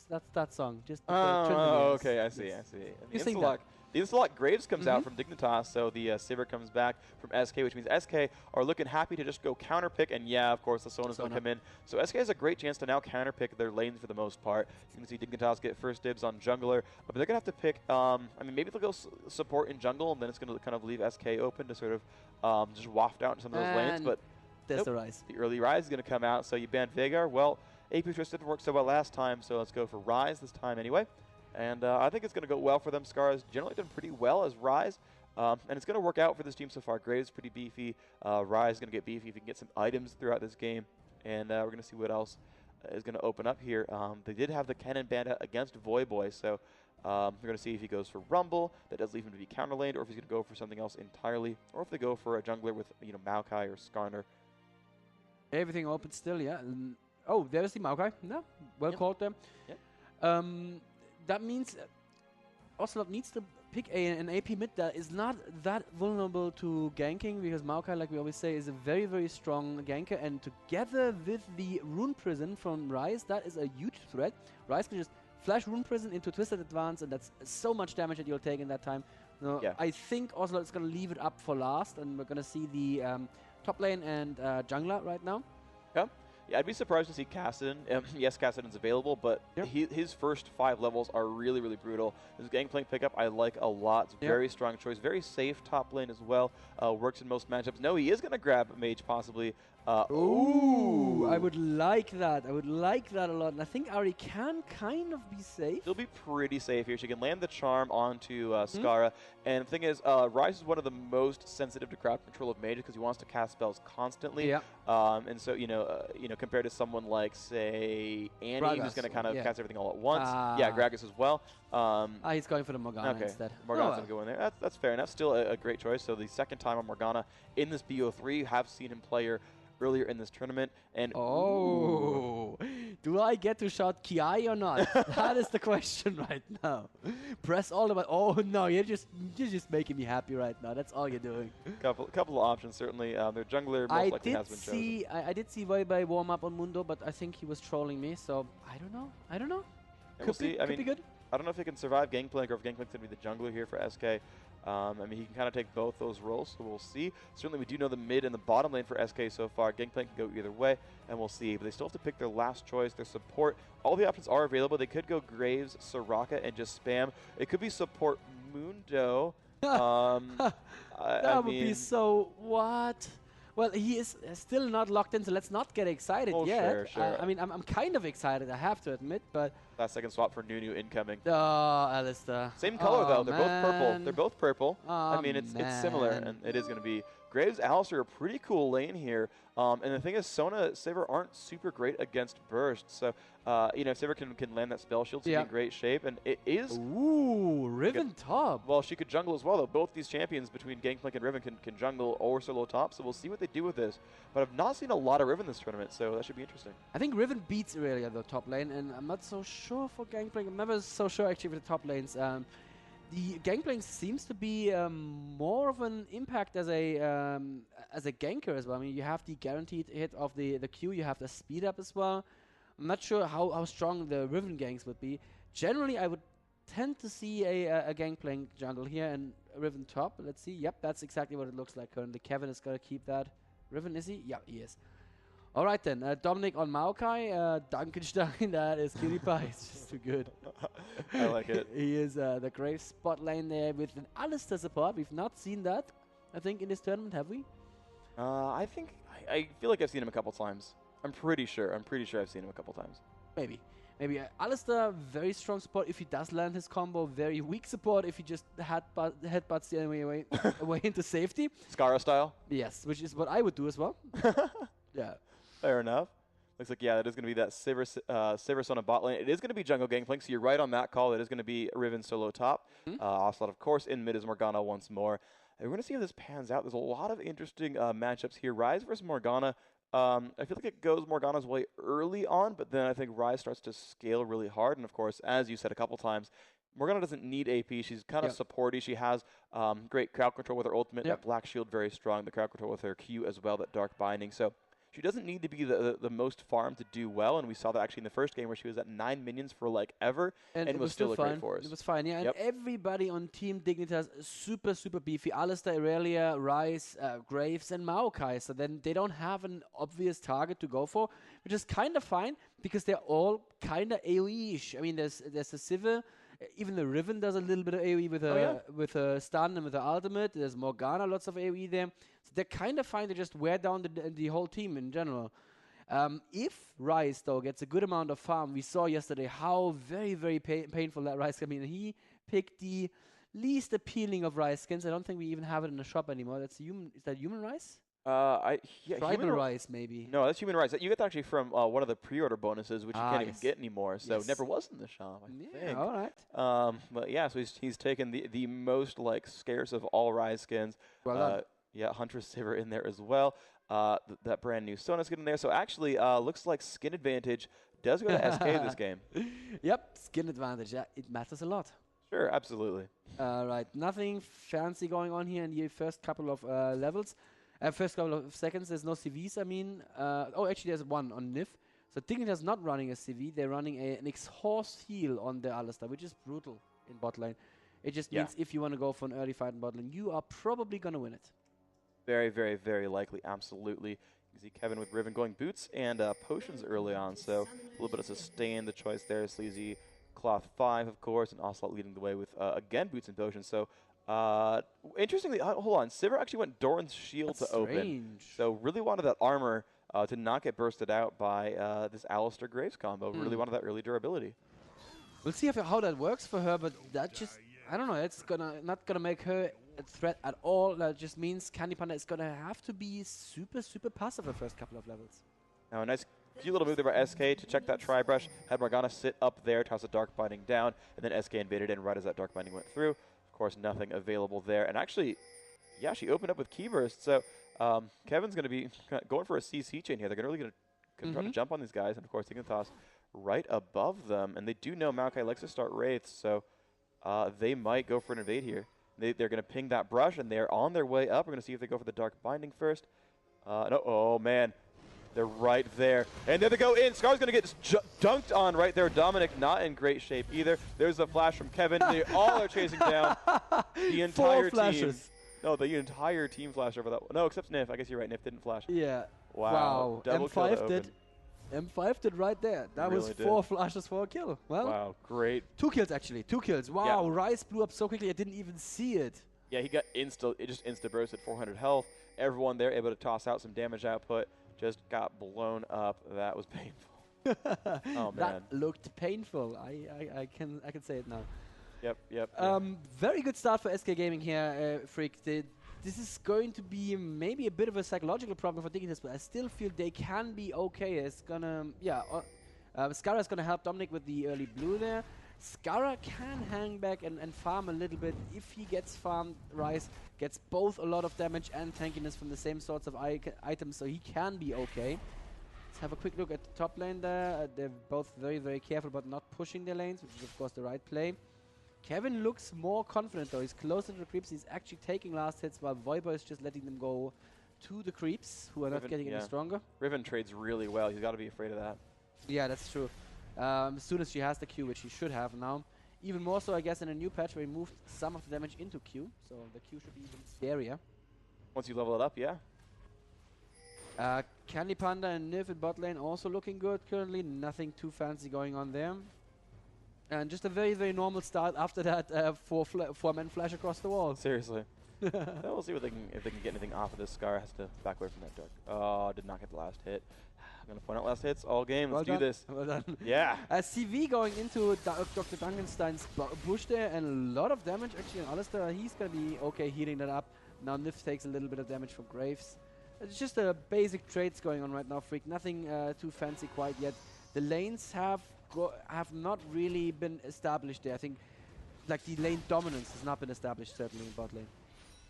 That's that song. Just the Oh, Trinity. okay, I see, Yes. I see. And You sing that. The Insta-lock Graves comes out from Dignitas, so the Sivir comes back from SK, which means SK are looking happy to just go counter pick, and yeah, of course, the Sona's going to come in. So SK has a great chance to now counter pick their lanes for the most part. You can see Dignitas get first dibs on jungler, but they're going to have to pick, I mean, maybe they'll go support in jungle, and then it's going to kind of leave SK open to sort of just waft out into some of those lanes, but there's the Rise. The early Rise is going to come out, so you ban Veigar. Well, AP Twist didn't work so well last time, so let's go for Rise this time anyway. And I think it's going to go well for them. Scar has generally done pretty well as Rise, and it's going to work out for this team so far. Graves pretty beefy. Rise is going to get beefy if he can get some items throughout this game. And we're going to see what else is going to open up here. They did have the Cannon Bandit against Voyboy, so they're going to see if he goes for Rumble. That does leave him to be counterlaned, or if he's going to go for something else entirely, or if they go for a jungler with Maokai or Skarner. Everything open still, yeah. Oh, there's the Maokai. No, well called them. Yep. That means Ocelot needs to pick an AP mid that is not that vulnerable to ganking, because Maokai, like we always say, is a very, very strong ganker, and together with the Rune Prison from Rise, that is a huge threat. Rise can just flash Rune Prison into Twisted Advance, and that's so much damage that you'll take in that time. I think Ocelot is going to leave it up for last, and we're going to see the top lane and jungler right now. Yeah, I'd be surprised to see Kassadin. Yes, Kassadin's available, but his first 5 levels are really, really brutal. His Gangplank pickup I like a lot. It's a very strong choice. Very safe top lane as well. Works in most matchups. No, he is going to grab Mage possibly. Ooh, I would like that. I would like that a lot. And I think Ari can kind of be safe. She'll be pretty safe here. She can land the charm onto Skara. And the thing is, Rise is one of the most sensitive to crowd control of mages because he wants to cast spells constantly. And so, compared to someone like, say, Annie, Gragas, who's going to kind of cast everything all at once. Gragas as well. He's going for the Morgana instead. Morgana's going to go in there. That's fair enough. Still a great choice. So the second time on Morgana in this BO3, have seen him play her earlier in this tournament. And do I get to shout Kiai or not? That is the question right now. Press all the way. Oh no, you're just making me happy right now. That's all you're doing. Couple of options certainly. Their jungler most likely has been chosen. I did see Voyboy warm up on Mundo, but I think he was trolling me. So I don't know. Could be good. I don't know if he can survive Gangplank or if Gangplank's going to be the jungler here for SK. I mean, he can kind of take both those roles, so we'll see. Certainly, we do know the mid and the bottom lane for SK so far. Gangplank can go either way, and we'll see. But they still have to pick their last choice, their support. All the options are available. They could go Graves, Soraka, and just spam. It could be support Mundo. That would be so... What? Well, he is still not locked in, so let's not get excited yet. Sure. I mean, I'm kind of excited, I have to admit, but... Last second swap for Nunu incoming. Oh, Alistar. Same color, though. They're both purple. They're both purple. I mean, it's similar, and it is going to be... Graves, Alistar, a pretty cool lane here. And the thing is, Sona, Sivir aren't super great against burst. So, if Sivir can land that spell shield, she'll be in great shape. And it is... Ooh, Riven top. Well, she could jungle as well, though. Both these champions between Gangplank and Riven can jungle or solo top. So we'll see what they do with this. But I've not seen a lot of Riven this tournament, so that should be interesting. I think Riven beats Irelia, the top lane, and I'm not so sure for Gangplank. I'm never so sure, actually, with the top lanes. The Gangplank seems to be more of an impact as a ganker as well. I mean, you have the guaranteed hit of the Q, you have the speed up as well. I'm not sure how strong the Riven ganks would be. Generally, I would tend to see a Gangplank jungle here and a Riven top. Let's see. Yep, that's exactly what it looks like currently. Kevin is going to keep that. Riven, is he? Yeah, he is. All right then, Dominic on Maokai, Dunkenstein, that is Cutie Pie. It's just too good. I like it. He is the Graves spot lane there with an Alistar support. We've not seen that, I think, in this tournament, have we? I feel like I've seen him a couple times. I'm pretty sure I've seen him a couple times. Maybe. Alistar, very strong support if he does land his combo. Very weak support if he just headbutts the enemy away into safety. Skara style? Yes, which is what I would do as well. Yeah. Fair enough. Looks like, that is going to be that Sivir Sona bot lane. It is going to be jungle Gangplank, so you're right on that call. It is going to be Riven solo top. Ocelot, of course, in mid is Morgana once more. And we're going to see how this pans out. There's a lot of interesting matchups here. Rise versus Morgana. I feel like it goes Morgana's way early on, but then I think Rise starts to scale really hard. And, of course, as you said a couple times, Morgana doesn't need AP. She's kind of supporty. She has great crowd control with her ultimate. That Black Shield, very strong. The crowd control with her Q as well, that Dark Binding. So She doesn't need to be the most farmed to do well, and we saw that actually in the first game where she was at 9 minions for like ever, and it was still a fine. great force. It was fine, yeah. Yep. And everybody on Team Dignitas is super, super beefy. Alistair, Irelia, Rice, Graves, and Maokai. So then they don't have an obvious target to go for, which is kind of fine because they're all kind of AoE-ish. I mean, there's the Sivir. Even the Riven does a little bit of AoE with a stun and with the ultimate. There's Morgana, lots of AoE there. So they're kind of fine to just wear down the whole team in general. If Rice, though, gets a good amount of farm, we saw yesterday how very, very painful that Rice can be. And he picked the least appealing of Rice skins. I don't think we even have it in the shop anymore. That's human. Is that human Rice? Tribal Rice, maybe. No, that's human Rice. You get that actually from one of the pre-order bonuses, which you can't even get anymore. So never was in the shop, I think. All right. But yeah, so he's taken the most like scarce of all Rise skins. Well done. Yeah, Huntress Saber in there as well. That brand new Sona skin in there. So actually, looks like skin advantage does go to SK this game. Yep, skin advantage. Yeah, it matters a lot. Sure, absolutely. Right, nothing fancy going on here in the first couple of levels. First couple of seconds, there's no CVs, I mean. Actually, there's one on Nif. So Dignitas not running a CV. They're running an exhaust heal on the Alistair, which is brutal in bot lane. It just means if you want to go for an early fight in bot lane, you are probably going to win it. Very, very, very likely, absolutely. You see Kevin with Riven going boots and potions early on, so a little bit of sustain, the choice there. Sleazy, Cloth 5, of course, and Ocelot leading the way with, again, boots and potions. So, interestingly, hold on, Sivir actually went Doran's shield to open. So really wanted that armor to not get bursted out by this Alistair Graves combo. Really wanted that early durability. We'll see how that works for her, but that just, I don't know, it's not gonna make her a threat at all. That just means Candy Panda is gonna have to be super, super passive the first couple of levels. Now a nice cute little move there by SK to check that Tri-Brush. Had Morgana sit up there, toss a Dark Binding down, and then SK invaded in right as that Dark Binding went through. Of course, nothing available there. And actually, yeah, she opened up with Key Burst. So Kevin's going to be going for a CC chain here. They're really going to try to jump on these guys. And of course, they can toss right above them. And they do know Maokai likes to start Wraiths, so they might go for an invade here. They're going to ping that brush, and they're on their way up. We're going to see if they go for the Dark Binding first. No, oh, man. They're right there. And there they go in. Scar's going to get dunked on right there. Dominic not in great shape either. There's the flash from Kevin. They all are chasing down the entire team. No, the entire team flashed over that one. No, except Nif. I guess you're right. Nif didn't flash. Yeah. Wow. Double M5 did. M5 did right there. That really was 4 flashes for a kill. Well, wow, great. 2 kills actually. 2 kills. Wow, yeah. Rice blew up so quickly I didn't even see it. Yeah, he got insta burst at 400 health. Everyone there able to toss out some damage output. Just got blown up. That was painful. Oh man, that looked painful. I can say it now. Yep. Very good start for SK Gaming here, Freak. This is going to be maybe a bit of a psychological problem for Dignitas, but I still feel they can be okay. It's gonna, Skara is gonna help Dominic with the early blue there. Skara can hang back and farm a little bit. If he gets farmed, Rice gets both a lot of damage and tankiness from the same sorts of items, so he can be okay. Let's have a quick look at the top lane there. They're both very, very careful about not pushing their lanes, which is of course the right play. Kevin looks more confident though. He's closer to the creeps. He's actually taking last hits while Voiber is just letting them go to the creeps, who are not getting any stronger. Riven trades really well. He's got to be afraid of that. Yeah, that's true. As soon as she has the Q, which she should have now. Even more so, I guess, in a new patch where he moved some of the damage into Q. So the Q should be even scarier. Once you level it up, yeah. Candy Panda and Nif in bot lane also looking good currently. Nothing too fancy going on there. And just a very, very normal start after that 4-man flash across the wall. Seriously. We'll see if they can get anything off of this. Scar has to back away from that dark. Oh, did not get the last hit. I'm going to point out last hits all game. Let's do this. Well done. Yeah. CV going into Dr. Duncanstein's bush there, and a lot of damage actually on Alistair. He's going to be okay healing that up. Now Nif takes a little bit of damage from Graves. It's just a basic trades going on right now, Freak. Nothing too fancy quite yet. The lanes have not really been established there. I think like the lane dominance has not been established certainly in bot lane.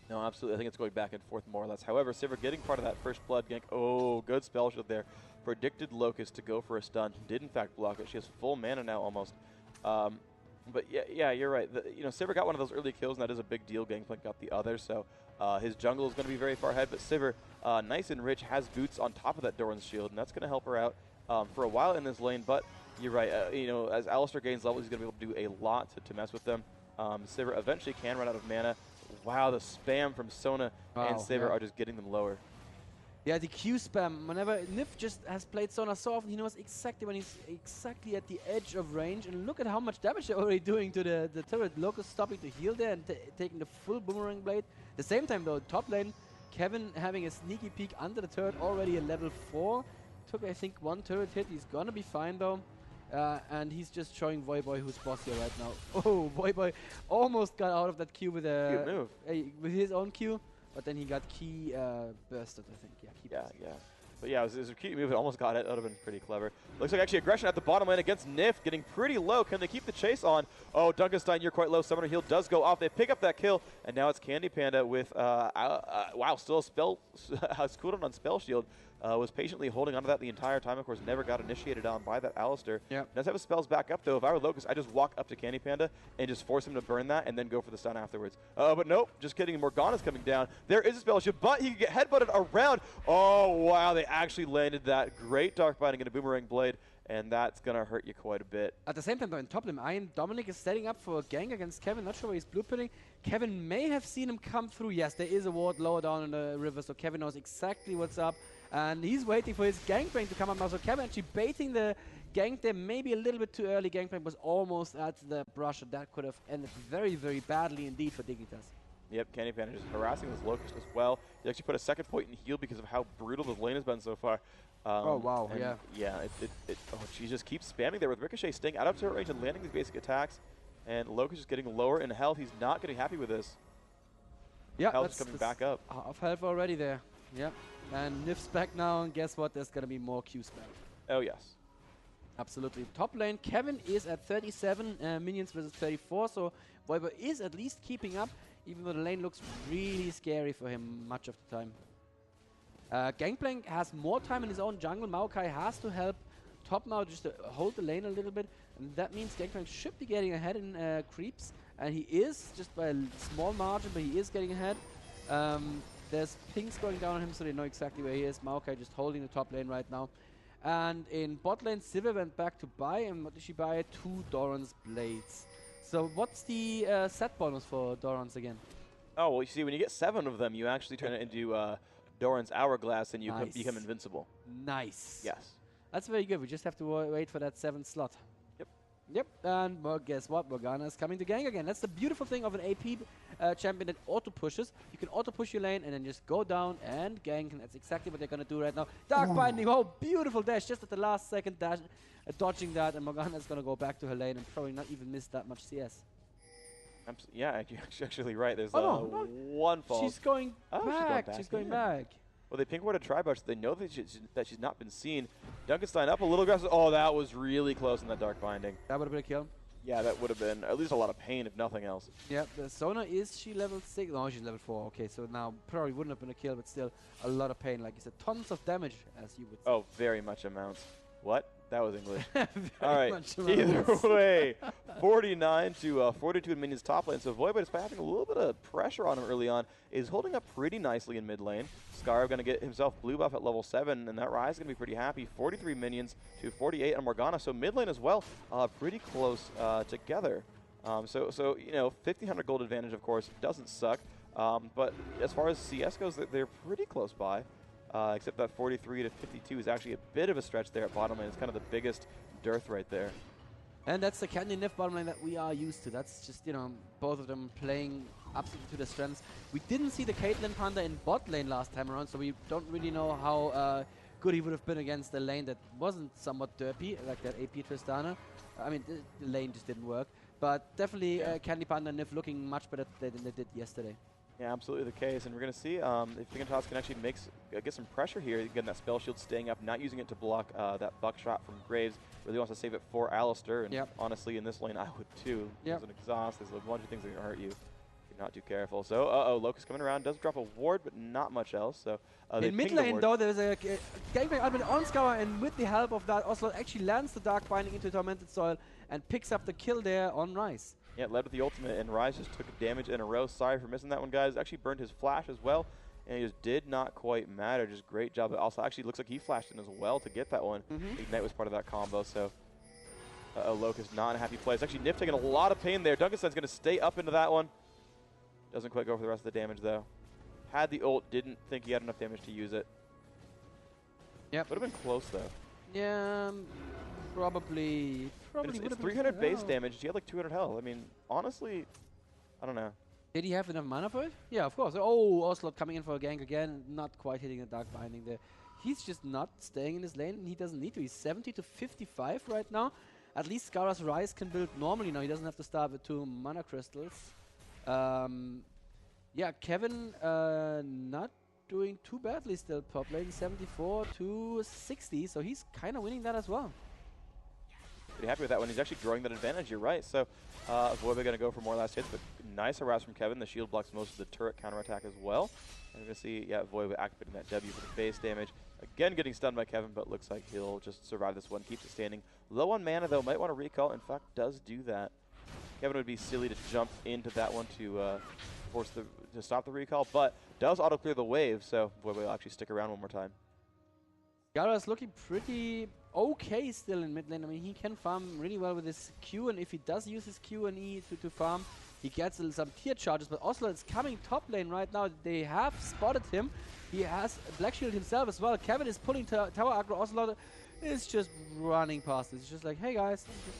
No, absolutely. I think it's going back and forth more or less. However, Sivir getting part of that first blood gank. Oh, good spell shield there. Predicted Locust to go for a stun. Did in fact block it. She has full mana now almost. But yeah, you're right. Sivir got one of those early kills, and that is a big deal. Gangplank got the other, so His jungle is going to be very far ahead, but Sivir, nice and rich, has boots on top of that Doran's shield, and that's going to help her out for a while in this lane. But you're right, you know, as Alistar gains levels, he's going to be able to do a lot to mess with them. Sivir eventually can run out of mana. Wow, the spam from Sona and Sivir are just getting them lower. Yeah, the Q spam. Whenever Nif just has played Sona so often, he knows exactly when he's exactly at the edge of range. And look at how much damage they're already doing to the turret. Locus stopping to heal there and taking the full boomerang blade. At the same time, though, top lane, Kevin having a sneaky peek under the turret, already at level 4. Took, I think, 1 turret hit. He's gonna be fine, though. And he's just showing Voyboy who's boss here right now. Oh, Voyboy almost got out of that Q with with his own Q. But then he got key bursted, I think. Yeah, But yeah, it was a cute move. It almost got it. That would have been pretty clever. Looks like actually aggression at the bottom lane against Nif, getting pretty low. Can they keep the chase on? Oh, Dunkenstein, you're quite low. Summoner heal does go off. They pick up that kill, and now it's Candy Panda with, wow, still a spell, has cooldown on Spell Shield. Was patiently holding onto that the entire time. Of course, never got initiated on by that Alistar. Does have his spells back up, though. If I were Locust, I just walk up to Candy Panda and just force him to burn that and then go for the stun afterwards. But nope, just kidding. Morgana's coming down. There is a spell shield, but he can get headbutted around. Oh, wow, they actually landed that great Dark Binding and a Boomerang Blade, and that's going to hurt you quite a bit. At the same time, though, in top lane, IEM Dominic is setting up for a gank against Kevin. Not sure where he's blueprinting. Kevin may have seen him come through. Yes, there is a ward lower down in the river, so Kevin knows exactly what's up. And he's waiting for his Gangplank to come up now. So Kevin actually baiting the gank there. Maybe a little bit too early. Gangplank was almost at the brush, and that could have ended very, very badly indeed for Dignitas. Yep, Candy Panda just harassing this Locust as well. He actually put a second point in heal because of how brutal this lane has been so far. Oh, wow, yeah. Yeah, oh, she just keeps spamming there with Ricochet staying out of turret range and landing these basic attacks. And Locust is getting lower in health. He's not getting happy with this. Yeah, health is coming back up. Half health already there. Yep. And Nif's back now, and guess what? There's going to be more Q spam. Oh, yes. Absolutely. Top lane, Kevin is at 37 minions versus 34, so Voiber is at least keeping up, even though the lane looks really scary for him much of the time. Gangplank has more time in his own jungle. Maokai has to help top now just to hold the lane a little bit, and that means Gangplank should be getting ahead in creeps, and he is, just by a small margin, but he is getting ahead. There's pings going down on him, so they know exactly where he is. Maokai just holding the top lane right now. And in bot lane, Sivir went back to buy, and what did she buy? 2 Doran's Blades. So what's the set bonus for Doran's again? Oh, well, you see, when you get 7 of them, you actually turn it into Doran's Hourglass, and you become invincible. Nice. Yes. That's very good. We just have to wait for that 7th slot. Yep, and well, guess what? Morgana is coming to gank again. That's the beautiful thing of an AP champion that auto-pushes. You can auto-push your lane and then just go down and gank, and that's exactly what they're going to do right now. Dark Binding, oh, beautiful dash, just at the last second, dash, dodging that, and Morgana is going to go back to her lane and probably not even miss that much CS. Yeah, you're actually right. There's one fall. She's going back. She's going back. Well, they pink warded Tribush. They know that she's not been seen. Dunkenstein up a little aggressive. Oh, that was really close in that Dark Binding. That would have been a kill. Yeah, that would have been at least a lot of pain, if nothing else. Yeah, the Sona, is she level 6? No, she's level 4. Okay, so now probably wouldn't have been a kill, but still a lot of pain. Like you said, tons of damage, as you would say. Oh, very much amounts. What? That was English. All right. Either way, 49 to 42 in minions top lane. So Voivod, despite having a little bit of pressure on him early on, is holding up pretty nicely in mid lane. Scar going to get himself blue buff at level 7, and that Rise is going to be pretty happy. 43 minions to 48 on Morgana. So mid lane as well, pretty close together. So you know, 1,500 gold advantage, of course, doesn't suck. But as far as CS goes, they're pretty close by. Except that 43 to 52 is actually a bit of a stretch there at bottom lane. It's kind of the biggest dearth right there. And that's the Candy Nif bottom lane that we are used to. That's just, you know, both of them playing absolutely to their strengths. We didn't see the Caitlyn Panda in bot lane last time around, so we don't really know how good he would have been against a lane that wasn't somewhat derpy, like that AP Tristana. I mean, the lane just didn't work. But definitely Candy Panda and Nif looking much better than they did yesterday. Yeah, absolutely the case, and we're going to see if Dignitas can actually get some pressure here. Again, that spell shield staying up, not using it to block that buckshot from Graves. Really wants to save it for Alistar, and honestly, in this lane, I would too. There's an exhaust, there's a bunch of things that are going to hurt you if you're not too careful. So, Locust coming around, does drop a ward, but not much else. So in mid lane, though, there's a gangbang ultimate on Scour, and with the help of that, Oslo actually lands the Dark Binding into Tormented Soil and picks up the kill there on Rise. Yeah, led with the ultimate, and Rise just took damage in a row. Sorry for missing that one, guys. Actually burned his flash as well, and it just did not quite matter. Just great job. It also actually looks like he flashed in as well to get that one. Ignite was part of that combo, so Locust not in a happy place. Actually, Nif taking a lot of pain there. Duncanstein's going to stay up into that one. Doesn't quite go for the rest of the damage, though. Had the ult, didn't think he had enough damage to use it. Yep. Would have been close, though. Yeah, probably It's 300 base damage. He had like 200 health. I mean, honestly, I don't know. Did he have enough mana for it? Yeah, of course. Oh, Ocelot coming in for a gank again. Not quite hitting the Dark Binding there. He's just not staying in his lane, and he doesn't need to. He's 70 to 55 right now. At least Scara's Rise can build normally now. He doesn't have to start with 2 mana crystals. Yeah, Kevin not doing too badly still. Top lane 74 to 60, so he's kind of winning that as well. Pretty happy with that one. He's actually growing that advantage, you're right. So Voiva going to go for more last hits, but nice harass from Kevin. The shield blocks most of the turret counterattack as well. And we're going to see, yeah, Voiva activating that W for the base damage. Again, getting stunned by Kevin, but looks like he'll just survive this one. Keeps it standing. Low on mana, though. Might want to recall. In fact, does do that. Kevin would be silly to jump into that one to stop the recall, but does auto-clear the wave, so Voiva will actually stick around one more time. Scara's looking pretty okay still in mid lane. I mean, he can farm really well with his Q, and if he does use his Q and E to farm, he gets some tier charges. But Ocelot is coming top lane right now. They have spotted him. He has Black Shield himself as well. Kevin is pulling tower aggro. Ocelot is just running past it. It's just like, hey guys, just,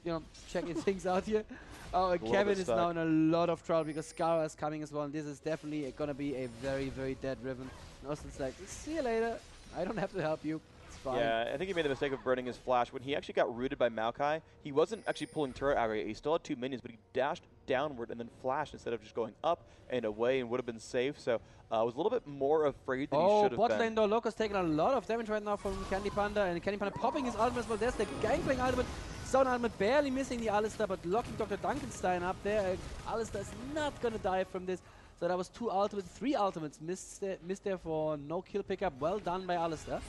you know, checking things out here. Oh, and Kevin is now in a lot of trouble because Skara is coming as well. And this is definitely going to be a very, very dead Riven. And Ocelot's like, see you later. I don't have to help you. It's fine. Yeah, I think he made the mistake of burning his flash. When he actually got rooted by Maokai, he wasn't actually pulling turret aggro. He still had 2 minions, but he dashed downward and then flashed instead of just going up and away and would have been safe. So I was a little bit more afraid than he should have been. Oh, bot lane though, Locust taking a lot of damage right now from Candy Panda, and Candy Panda popping his ultimate as well. There's the Gangplank ultimate. Stone ultimate barely missing the Alistar, but locking Dr. Duncanstein up there. Alistar is not going to die from this. So that was 2 ultimates, 3 ultimates missed there for no kill pickup. Well done by Alistar.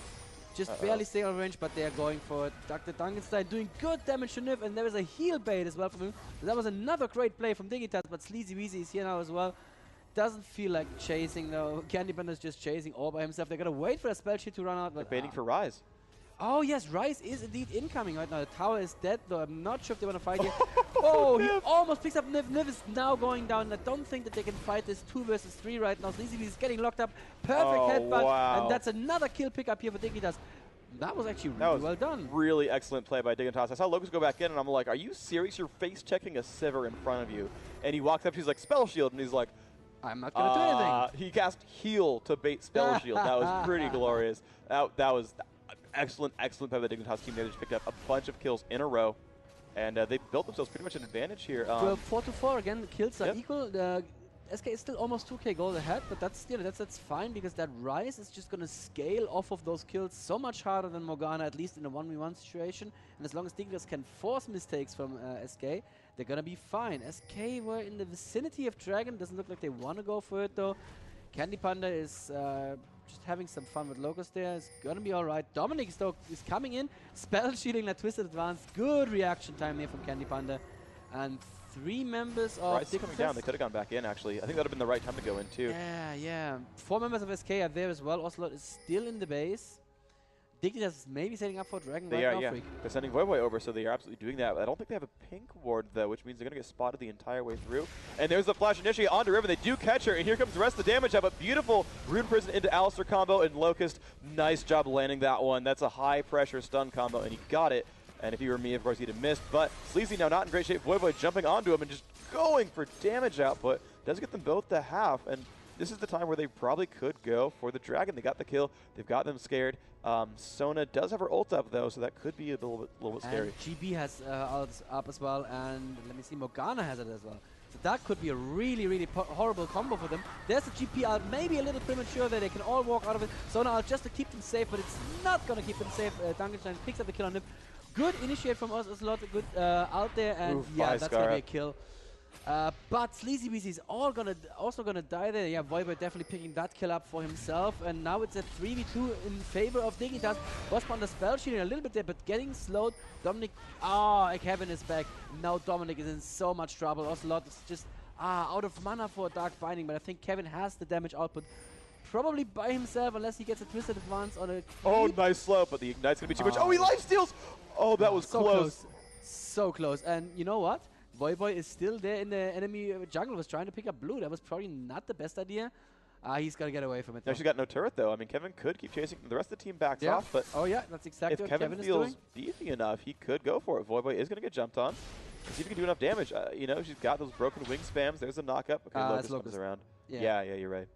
Just barely staying on range, but they are going for it. Dr. Duncanstein doing good damage to Nif, and there is a heal bait as well from him. So that was another great play from Dignitas, but Sleazy Weezy is here now as well. Doesn't feel like chasing though. Candy Panda is just chasing all by himself. They're going to wait for a spell sheet to run out. But they're baiting for Rise. Oh yes, Rise is indeed incoming right now. The tower is dead though. I'm not sure if they want to fight here. Oh, he almost picks up Niv. Niv is now going down. I don't think that they can fight this 2 versus 3 right now. Sleazy is getting locked up. Perfect headbutt. Wow. And that's another kill pickup here for Dignitas. That was actually really well done. Really excellent play by Dignitas. I saw Locust go back in, and I'm like, are you serious? You're face-checking a Sivir in front of you. And he walks up, he's like, Spell Shield, and he's like, I'm not going to do anything. He cast Heal to bait Spell Shield. That was pretty glorious. That was excellent play by the Dignitas team. They just picked up a bunch of kills in a row, and they built themselves pretty much an advantage here. Well, 4 to 4 again. The kills are equal. SK is still almost 2k gold ahead, but that's fine because that Rise is just going to scale off of those kills so much harder than Morgana, at least in a 1v1 situation. And as long as Dignitas can force mistakes from SK, they're going to be fine. SK were in the vicinity of Dragon. Doesn't look like they want to go for it though. Candy Panda is just having some fun with Locust there. It's going to be alright. Dominic is coming in, spell shielding that Twisted Advance. Good reaction time here from Candy Panda. And 3 members of Rise is coming down. They could have gone back in, actually. I think that would have been the right time to go in, too. Yeah. 4 members of SK are there as well. Ocelot is still in the base. Dignitas is maybe setting up for Dragon right now, Freak. They're sending Voivoi over, so they are absolutely doing that. I don't think they have a pink ward, though, which means they're going to get spotted the entire way through. And there's the flash initiate onto Riven. They do catch her, and here comes the rest of the damage out. But beautiful Rune Prison into Alistar combo, and Locust, nice job landing that one. That's a high-pressure stun combo, and he got it. And if he were me, of course, he'd have missed. But Sleazy now not in great shape. Voivoi jumping onto him and just going for damage output. Does get them both to half. And this is the time where they probably could go for the Dragon. They got the kill. They've got them scared. Sona does have her ult up, though, so that could be a little bit scary. And GB has ults up as well. And let me see, Morgana has it as well. So that could be a really, really horrible combo for them. There's the GP ult, maybe a little premature there. They can all walk out of it. Sona ult just to keep them safe, but it's not going to keep them safe. Duncanstein picks up the kill on him. Good initiate from us. There's a lot of good out there, and yeah, that's going to be a kill. But Sleazy Beezy is also gonna die there. Yeah, Voivod definitely picking that kill up for himself. And now it's a 3v2 in favor of Dignitas. Wasp on the spell shielding a little bit there, but getting slowed. Dominic, Kevin is back. Now Dominic is in so much trouble. Ocelot is just out of mana for Dark Binding, but I think Kevin has the damage output. Probably by himself, unless he gets a Twisted Advance on a... Oh, nice slow, but the Ignite's gonna be too much. Oh, he lifesteals! Oh, that was so close. So close. And you know what? Voivod is still there in the enemy jungle, was trying to pick up blue. That was probably not the best idea. He's gonna get away from it. Now she's got no turret though. I mean, Kevin could keep chasing. The rest of the team backs off, but oh yeah, that's exactly what Kevin is doing. If Kevin feels beefy enough, he could go for it. Voivod is gonna get jumped on. See if he can do enough damage. You know, she's got those broken wing spams. There's a knockup. Okay, Locust comes around. Yeah, you're right.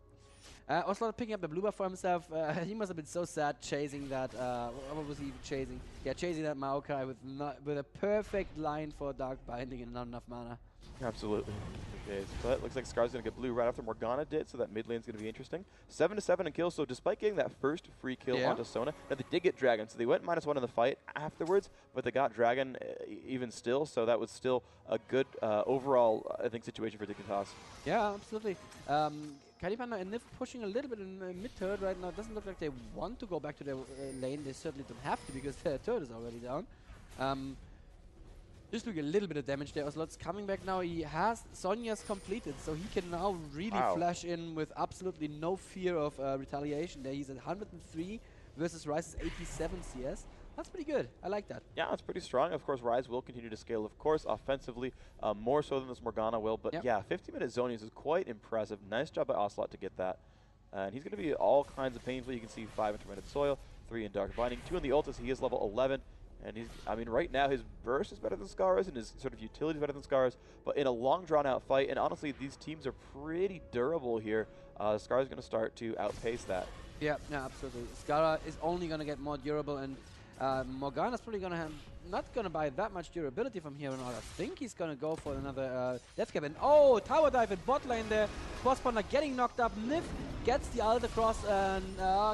Ocelot picking up the blue buff for himself. He must have been so sad chasing that. What was he even chasing? Yeah, chasing that Maokai with a perfect line for Dark Binding and not enough mana. Absolutely. Okay, so it looks like Scar's going to get blue right after Morgana did, so that mid lane's going to be interesting. 7-7 in kills, so despite getting that first free kill onto Sona, now they did get Dragon, so they went -1 in the fight afterwards, but they got Dragon even still, so that was still a good overall, I think, situation for Dignitas. Yeah, absolutely. Caliban and Nif pushing a little bit in mid-turret right now. It doesn't look like they want to go back to their lane. They certainly don't have to because their turret is already down. Just doing a little bit of damage there. Ocelot's coming back now. He has Sonya's completed, so he can now really flash in with absolutely no fear of retaliation there. He's at 103 versus Ryze's 87 CS. That's pretty good. I like that. Yeah, it's pretty strong. Of course, Ryze will continue to scale, of course, offensively, more so than this Morgana will. But yeah, 50-minute zonies is quite impressive. Nice job by Ocelot to get that. And he's going to be all kinds of painful. You can see 5 in Tormented Soil, 3 in Dark Binding, 2 in the Ultis. He is level 11. And he's, I mean, right now his burst is better than Scar's and his sort of utility is better than Scar's. But in a long, drawn-out fight, and honestly, these teams are pretty durable here. Scar's going to start to outpace that. Yeah, absolutely. Scar is only going to get more durable, and Morgana's probably going to have not going to buy that much durability from here on out. I think he's going to go for another Death Cab. And oh, tower dive in bot lane there. Crosspawner getting knocked up. Nif gets the ult across, and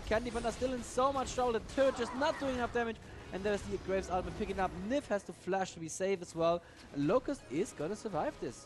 Candy Panda still in so much trouble. The turret just not doing enough damage. And there's the Graves ultimate picking up. Nif has to flash to be safe as well. Locust is going to survive this.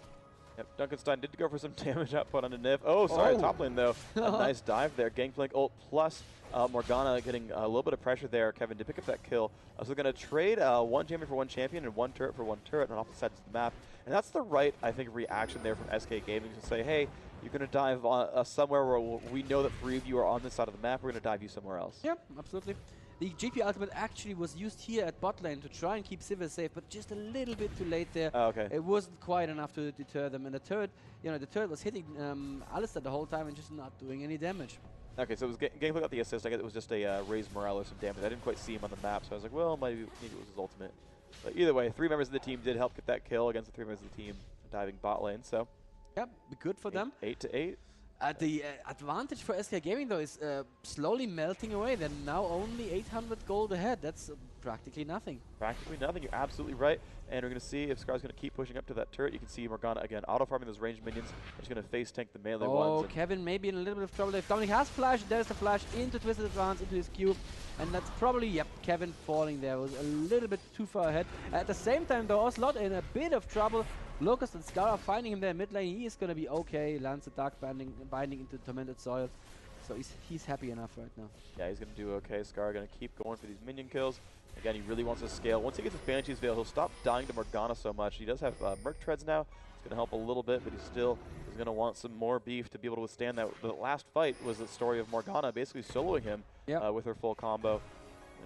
Yep, Duncanstein did go for some damage output on the Nif. Oh, sorry, top lane though. A nice dive there. Gangplank ult plus Morgana getting a little bit of pressure there. Kevin did pick up that kill. So they're going to trade 1 champion for 1 champion and 1 turret for 1 turret on opposite sides of the map. And that's the right, I think, reaction there from SK Gaming to say, hey, you're going to dive somewhere where we know that 3 of you are on this side of the map. We're going to dive you somewhere else. Yep, absolutely. The GP ultimate actually was used here at bot lane to try and keep Sivir safe, but just a little bit too late there. Oh, okay. It wasn't quite enough to deter them, and the turret, the turret was hitting Alistar the whole time and just not doing any damage. Okay, so it was Gangplank got the assist. I guess it was just a raised morale or some damage. I didn't quite see him on the map, so I was like, well, maybe it was his ultimate. But either way, 3 members of the team did help get that kill against the 3 members of the team diving bot lane. So, yep, good for them. 8-8. The advantage for SK Gaming, though, is slowly melting away. They're now only 800 gold ahead. That's practically nothing. Practically nothing. You're absolutely right. And we're going to see if Scar's going to keep pushing up to that turret. You can see Morgana, again, auto-farming those ranged minions. She's going to face tank the melee ones. Oh, Kevin may be in a little bit of trouble. If Dominic has flash, there's the flash into Twisted Advance, into his cube. And that's probably, Kevin falling there. Was a little bit too far ahead. At the same time, though, Ocelot in a bit of trouble. Locust and Scar are finding him there in mid lane. He is going to be okay. Lands the Dark Binding into Tormented Soil. So he's happy enough right now. Yeah, he's going to do okay. Scar going to keep going for these minion kills. Again, he really wants to scale. Once he gets his Banshee's Veil, he'll stop dying to Morgana so much. He does have Merc Treads now. It's going to help a little bit, but he still is going to want some more beef to be able to withstand that. The last fight was the story of Morgana basically soloing him with her full combo.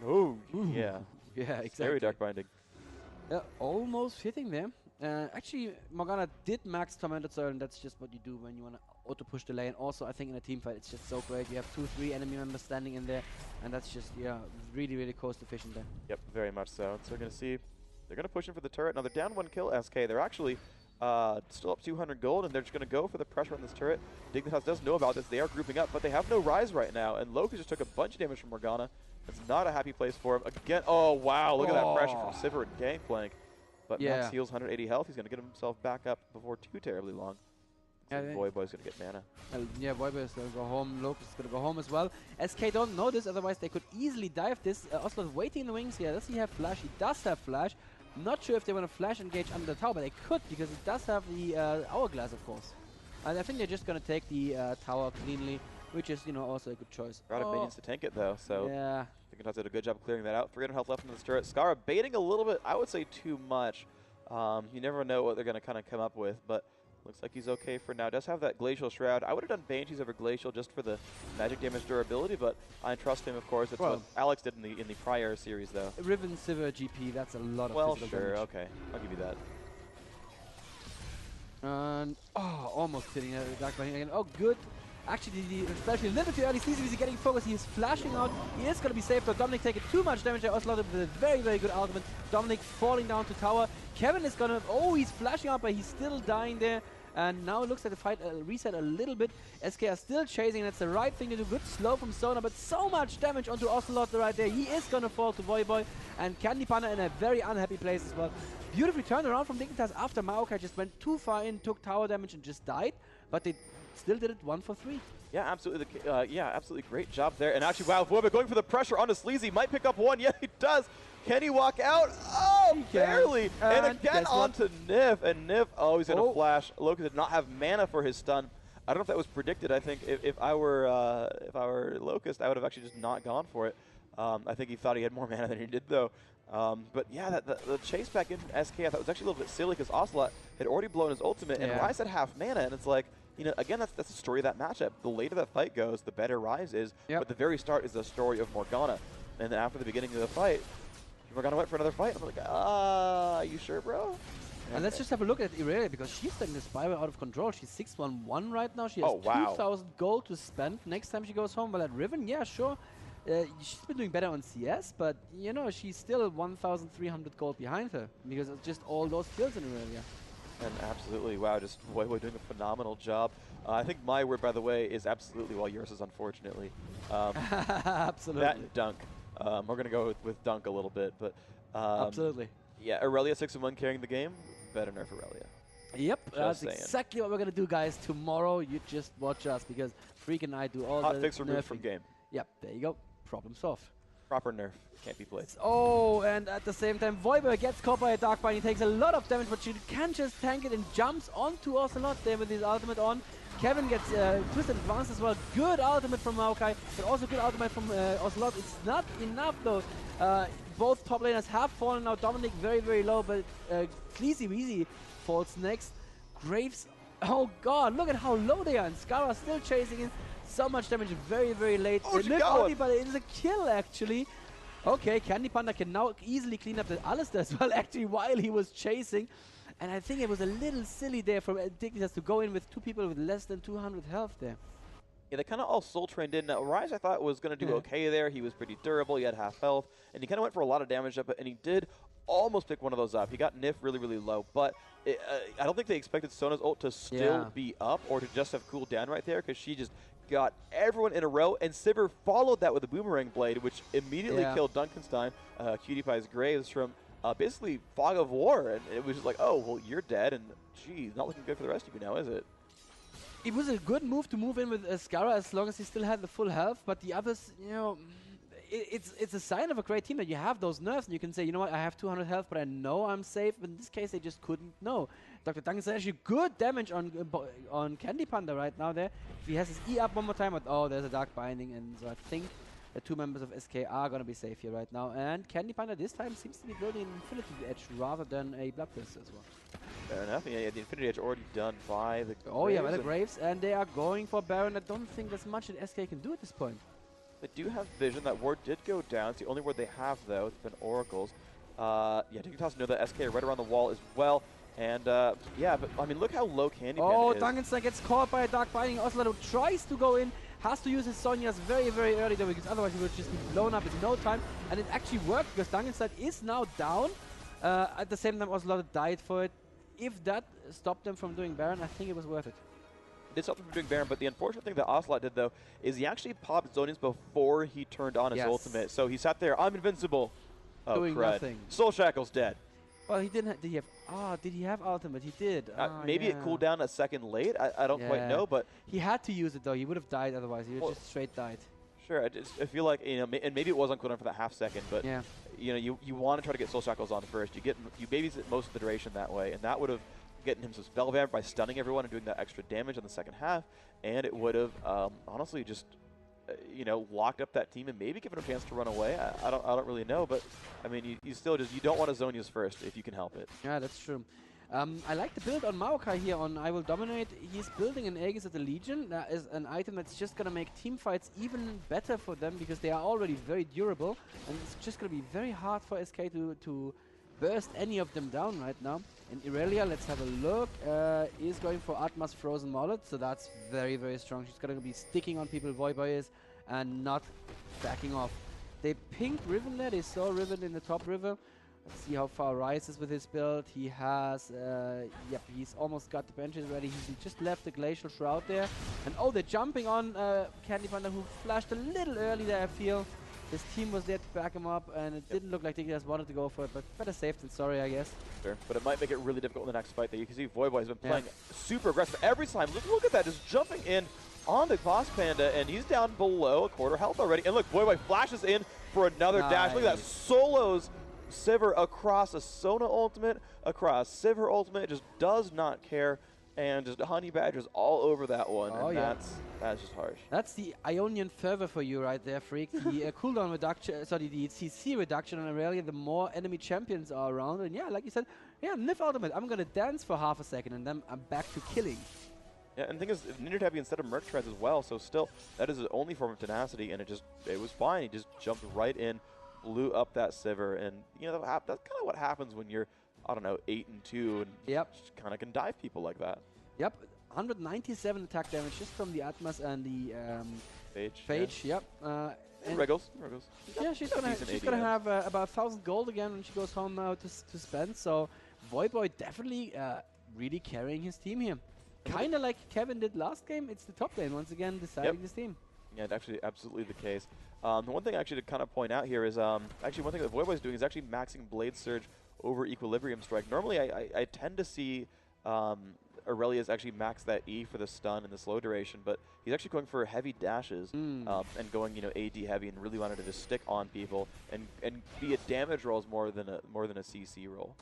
And yeah, exactly. Very Dark Binding. Almost hitting there. Actually, Morgana did max Tormented Soil, and that's just what you do when you want to auto-push the lane. Also, I think in a team fight, it's just so great. You have 2-3 enemy members standing in there, and that's just, really, really cost-efficient there. Yep, very much so. So we're going to see, they're going to push in for the turret. Now, they're down 1 kill, SK. They're actually still up 200 gold, and they're just going to go for the pressure on this turret. Dignitas does know about this. They are grouping up, but they have no Ryze right now, and Locust just took a bunch of damage from Morgana. It's not a happy place for him. Again, oh, wow, look at that pressure from Sivir and Gangplank. But Max heals 180 health. He's going to get himself back up before too terribly long. Voiboy's going to get mana. Voiboy is going to go home. Locust is going to go home as well. SK don't know this, otherwise they could easily dive this. Ocelot waiting in the wings here. Does he have flash? He does have flash. Not sure if they want to flash engage under the tower, but they could because it does have the hourglass, of course. And I think they're just going to take the tower cleanly, which is, you know, also a good choice. Out of minions to tank it, though, so yeah. Dignitas did a good job clearing that out. 300 health left in this turret. Skara baiting a little bit, I would say too much. You never know what they're going to kind of come up with, but looks like he's okay for now. Does have that Glacial Shroud. I would have done Banshees over Glacial just for the magic damage durability, but I trust him, of course. It's what Alex did in the prior series, though. Riven Sivir GP, that's a lot of well, physical sure, damage. okay. I'll give you that. And, almost hitting a Dark Binding again. Oh, good. Actually, especially a little bit too early. Season is getting focused. He is flashing out. He is going to be safe, but Dominic taking too much damage there. Ocelot with a very, very good ultimate. Dominic falling down to tower. Kevin is going to... Oh, he's flashing out, but he's still dying there. And now it looks like the fight reset a little bit. SK are still chasing, and that's the right thing to do. Good slow from Sona, but so much damage onto Ocelot right there. He is going to fall to Voyboy. And Candy Panda in a very unhappy place as well. Beautifully turned around from Dignitas after Maokai just went too far in, took tower damage, and just died. But they still did it 1 for 3. Yeah, absolutely. Yeah, absolutely great job there. And actually, wow, Voyboy going for the pressure onto Sleazy. Might pick up one. Yeah, he does. Can he walk out? Oh, barely. And again onto Nif. And Nif, oh, he's going to flash. Locust did not have mana for his stun. I don't know if that was predicted. I think if I were Locust, I would have actually just not gone for it. I think he thought he had more mana than he did, though. But yeah, the chase back into SK, I thought was actually a little bit silly because Ocelot had already blown his ultimate, and Ryze had half mana, and it's like, you know, again, that's the story of that matchup. The later that fight goes, the better Ryze is. But the very start is the story of Morgana. And then after the beginning of the fight, Morgana went for another fight. I'm like, you sure, bro? And let's just have a look at Irelia, because she's starting to spiral out of control. She's 6-1-1 right now. She has 2,000 gold to spend next time she goes home. But at Riven, yeah, sure. She's been doing better on CS, but, you know, she's still 1,300 gold behind her because of just all those kills in Irelia. And absolutely, wow, just Voyboy doing a phenomenal job. I think my word, by the way, is absolutely, while yours is unfortunately. Absolutely. That and Dunk. We're going to go with Dunk a little bit, but... absolutely. Yeah, Irelia 6-1 carrying the game. Better nerf Irelia. Yep, that's exactly what we're going to do, guys. Tomorrow, you just watch us, because Freak and I do all hot the fix removed from game. Yep, there you go. Problem solved. Proper nerf. Can't be played. Oh, and at the same time, Voyboy gets caught by a Dark Bind. He takes a lot of damage, but she can just tank it and jumps onto Ocelot there with his ultimate on. Kevin gets Twisted Advance as well. Good ultimate from Maokai, but also good ultimate from Ocelot. It's not enough, though. Both top laners have fallen now. Dominic very, very low, but Sleazy Weezy falls next. Graves, oh god, look at how low they are. And Skara still chasing in. So much damage very, very late. Oh, but it is a kill, actually. Okay, Candy Panda can now easily clean up the Alistair as well, actually, while he was chasing. And I think it was a little silly there from Dignitas to go in with 2 people with less than 200 health there. Yeah, they kind of all soul trained in. Now, Ryze, I thought, was going to do okay there. He was pretty durable. He had half health. And he kind of went for a lot of damage up, and he did almost pick one of those up. He got Nif really, really low. But I don't think they expected Sona's ult to still be up or to just have cooled down right there, because she just got everyone in a row. And Sivir followed that with a Boomerang Blade, which immediately killed Dunkenstein, Cutie Pie's Graves, from basically Fog of War. And it was just like, oh, well, you're dead. And, geez, not looking good for the rest of you now, is it? It was a good move to move in with Skara as long as he still had the full health, but the others, you know, it's a sign of a great team that you have those nerfs and you can say, you know what, I have 200 health, but I know I'm safe. But in this case, they just couldn't know. Dr. Duncan said actually good damage on Candy Panda right now there. If he has his E up one more time, but oh, there's a Dark Binding, and so I think the 2 members of SK are going to be safe here right now. And Candy Panda this time seems to be building an Infinity Edge rather than a Bloodthirst as well. Fair enough. Yeah, the Infinity Edge already done by the Graves. By the Graves. And they are going for Baron. I don't think there's much that SK can do at this point. They do have Vision. That ward did go down. It's the only ward they have, though. It's been Oracles. Yeah, Dignitas know that SK are right around the wall as well. And, yeah, but, I mean, look how low Candy Panda is. Duncanstein gets caught by a Dark Binding. Ocelot tries to go in. Has to use his Sonias very, very early, though, because otherwise he would just be blown up in no time. And it actually worked, because Duncanstein is now down. At the same time, Ocelot died for it. If that stopped them from doing Baron, I think it was worth it. It did stop them from doing Baron, but the unfortunate thing that Ocelot did, though, is he actually popped Zonians before he turned on his ultimate. So he sat there, I'm invincible. Oh, doing nothing. Soul Shackle's dead. Well, he didn't. Did he have? Did he have ultimate? He did. Maybe it cooled down a second late. I don't quite know, but he had to use it though. He would have died otherwise. He would just straight died. Sure. I feel like, you know, and maybe it was on cooldown for that half second, but you know, you want to try to get Soul Shackles on first. You babysit most of the duration that way, and that would have gotten him some spell vamp by stunning everyone and doing that extra damage in the second half, and it would have honestly just you know, locked up that team and maybe given him a chance to run away. I don't really know, but I mean, you still just, you don't want to zone use first if you can help it. Yeah, that's true. I like the build on Maokai here on I Will Dominate. He's building an Aegis at the Legion. That is an item that's just going to make team fights even better for them because they are already very durable, and it's just going to be very hard for SK to burst any of them down right now. And Irelia, let's have a look, is going for Atma's Frozen Mullet, so that's very, very strong. She's going to be sticking on people, Voyboy is, and not backing off. They pinged Riven there, they saw Riven in the top river. Let's see how far Rise is with his build. He has, yep, he's almost got the benches ready. He just left the Glacial Shroud there. And oh, they're jumping on Candy Panda, who flashed a little early there, I feel. His team was there to back him up, and it didn't look like they just wanted to go for it, but better safe than sorry, I guess. Sure, but it might make it really difficult in the next fight. That you can see Voyboy has been playing super aggressive every time. Look at that, just jumping in on the Boss Panda, and he's down below a quarter health already. And look, Voyboy flashes in for another dash. Look at that, solos Sivir across a Sona ultimate, across Sivir ultimate, just does not care, and just Honey Badgers all over that one, and that's just harsh. That's the Ionian fervor for you right there, Freak. The cooldown reduction, sorry, the CC reduction on Aurelia, the more enemy champions are around, and yeah, like you said, yeah, Nif ultimate, I'm gonna dance for half a second, and then I'm back to killing. Yeah, and the thing is, Ninja Tabby instead of Merc Treads as well, so still, that is his only form of tenacity, and it was fine. He just jumped right in, blew up that Sivir, and you know that's kind of what happens when you're, I don't know, 8-2, and just kind of can dive people like that. Yep, 197 attack damage just from the Atmas and the Phage. Yeah. Yep. And Wriggles. Yeah, she's gonna have about 1,000 gold again when she goes home now to spend. So Voyboy definitely really carrying his team here. Kind of like Kevin did last game. It's the top lane once again deciding this team. Yeah, it's actually absolutely the case. The one thing actually to kind of point out here is actually one thing that Voyboy is doing is actually maxing Blade Surge over Equilibrium Strike. Normally, I tend to see Aurelia's actually max that E for the stun and the slow duration, but he's actually going for heavy dashes and going, you know, AD heavy, and really wanted to just stick on people and be a damage roll more than a CC roll.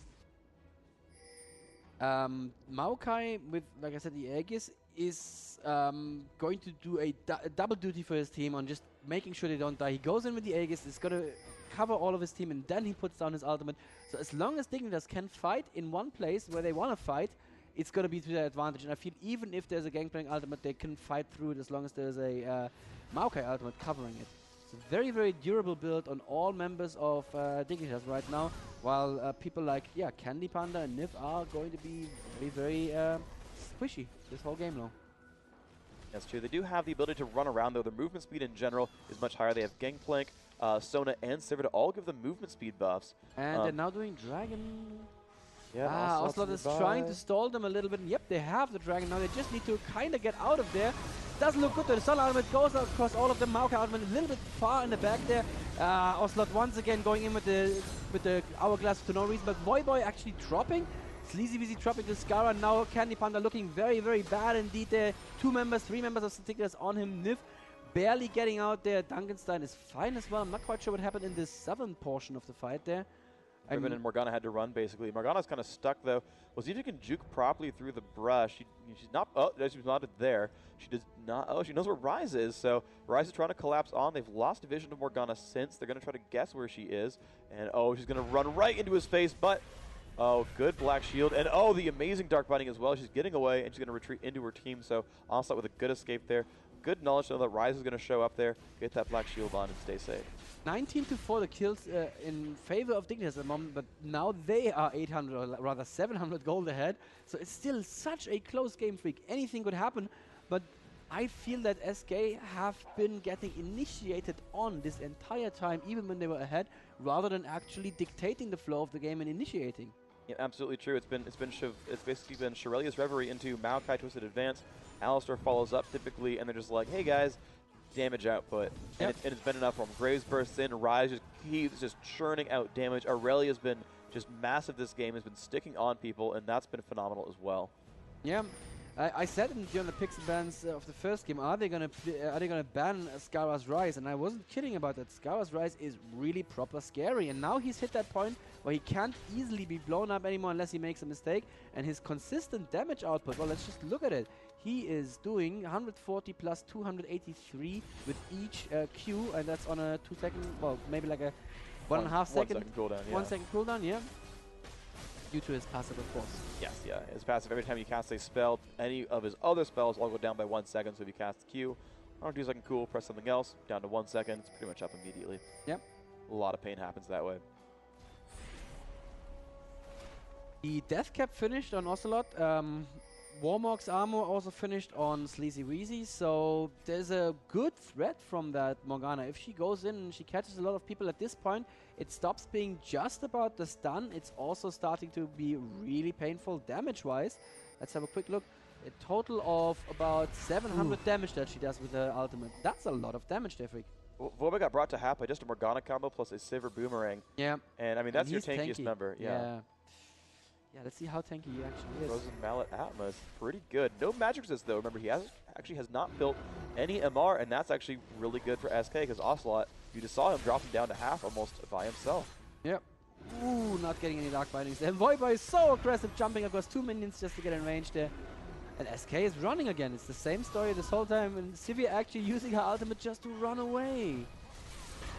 Maokai with, like I said, the Aegis is going to do a double duty for his team on just making sure they don't die. He goes in with the Aegis, is going to cover all of his team, and then he puts down his ultimate. So as long as Dignitas can fight in one place where they want to fight, it's going to be to their advantage. And I feel even if there's a Gangplank ultimate, they can fight through it as long as there's a Maokai ultimate covering it. It's a very, very durable build on all members of Dignitas right now, while people like, Candy Panda and Nif are going to be very, very squishy this whole game long. That's true. They do have the ability to run around, though. Their movement speed in general is much higher. They have Gangplank, Sona, and Sivir to all give them movement speed buffs. And they're now doing Dragon. Yeah, Ocelot is trying to stall them a little bit. And yep, they have the Dragon now. They just need to kind of get out of there. Doesn't look good. The Sun Ultimate goes across all of them. Maokai Ultimate a little bit far in the back there. Ocelot once again going in with the Hourglass for no reason. But Voyboy actually dropping. Sleazy Weezy dropping to Scara. Now Candy Panda looking very, very bad indeed there. 3 members of Stickers on him. Nif barely getting out there. Duncanstein is fine as well. I'm not quite sure what happened in the southern portion of the fight there. Riven and Morgana had to run, basically. Morgana's kind of stuck, though. We'll see if she can juke properly through the brush. She's not... Oh, she's not there. She does not... Oh, she knows where Rise is, so Rise is trying to collapse on. They've lost vision of Morgana since. They're going to try to guess where she is. And, oh, she's going to run right into his face, but... Oh, good Black Shield. And, oh, the amazing Dark Binding as well. She's getting away, and she's going to retreat into her team, so Onslaught with a good escape there. Good knowledge to know that Rise is going to show up there, get that Black Shield on, and stay safe. 19-4 the kills in favor of Dignitas at the moment, but now they are 800 or rather 700 gold ahead. So it's still such a close game, Freak. Anything could happen, but I feel that SK have been getting initiated on this entire time, even when they were ahead, rather than actually dictating the flow of the game and initiating. Yeah, absolutely true. It's basically been Shirelia's Reverie into Maokai Twisted Advance. Alistar follows up typically, and they're just like, hey guys, damage output. And it's been enough for him. Graves bursts in, Rise he's just churning out damage. Aurelia's been just massive this game, has been sticking on people, and that's been phenomenal as well. Yeah. I said during the picks and bans of the first game, are they gonna ban Skara's Rise? And I wasn't kidding about that. Skara's Rise is really proper scary, and now he's hit that point where he can't easily be blown up anymore unless he makes a mistake. And his consistent damage output, well, let's just look at it. He is doing 140 plus 283 with each Q, and that's on a 2 second, well, maybe like a 1.5 second. 1 second cooldown, yeah. 1 second cooldown, yeah. Due to his passive, of course. Yes, yeah. His passive, every time you cast a spell, any of his other spells all go down by 1 second. So if you cast the Q, on 2 second cool, press something else, down to 1 second. It's pretty much up immediately. Yep. A lot of pain happens that way. The death cap finished on Ocelot. Warmog's armor also finished on Sleazy Weezy, so there's a good threat from that Morgana. If she goes in and she catches a lot of people at this point, it stops being just about the stun. It's also starting to be really painful damage-wise. Let's have a quick look. A total of about 700 damage that she does with her ultimate. That's a lot of damage, Defric. Voba got brought to half by just a Morgana combo plus a Sivir Boomerang. Yeah. And I mean, that's your tankiest member. Yeah. Yeah, let's see how tanky he actually is. Frozen Mallet Atma is pretty good. No magic resist though. Remember, he actually has not built any MR, and that's actually really good for SK because Ocelot, you just saw him drop him down to half almost by himself. Yep. Ooh, not getting any Dark Bindings. And Voiba is so aggressive, jumping across 2 minions just to get in range there. And SK is running again. It's the same story this whole time, and Sivir actually using her ultimate just to run away.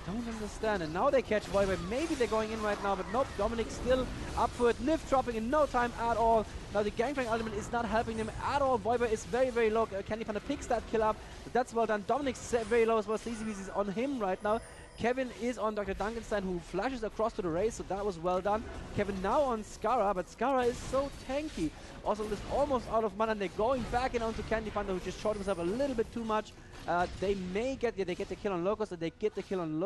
Don't understand. And now they catch Voiba. Maybe they're going in right now, but nope. Dominic still up for it. Nif dropping in no time at all. Now the Gangplank ultimate is not helping them at all. Voiba is very, very low. Candy Panda picks that kill up. But that's well done. Dominic's very low as well. Sleazy Weezy is on him right now. Kevin is on Dr. Duncanstein, who flashes across to the race, so that was well done. Kevin now on Skara, but Skara is so tanky. Also, is almost out of mana, and they're going back in onto Candy Panda, who just shot himself a little bit too much. They may get, they get the kill on Locust, and they get the kill on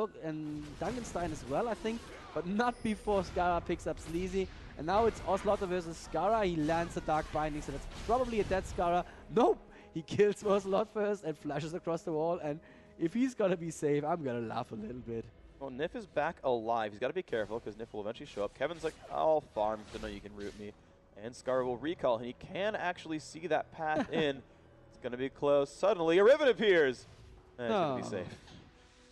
Duncanstein as well, I think, but not before Skara picks up Sleazy. And now it's Ocelotta versus Skara. He lands a Dark Binding, so that's probably a dead Skara. Nope! He kills Ocelot first and flashes across the wall, and if he's gonna be safe, I'm gonna laugh a little bit. Well, Nif is back alive. He's got to be careful because Nif will eventually show up. Kevin's like, I'll farm to know you can root me. And Scar will recall, and he can actually see that path in. It's going to be close. Suddenly, a Riven appears. And it's going to be safe.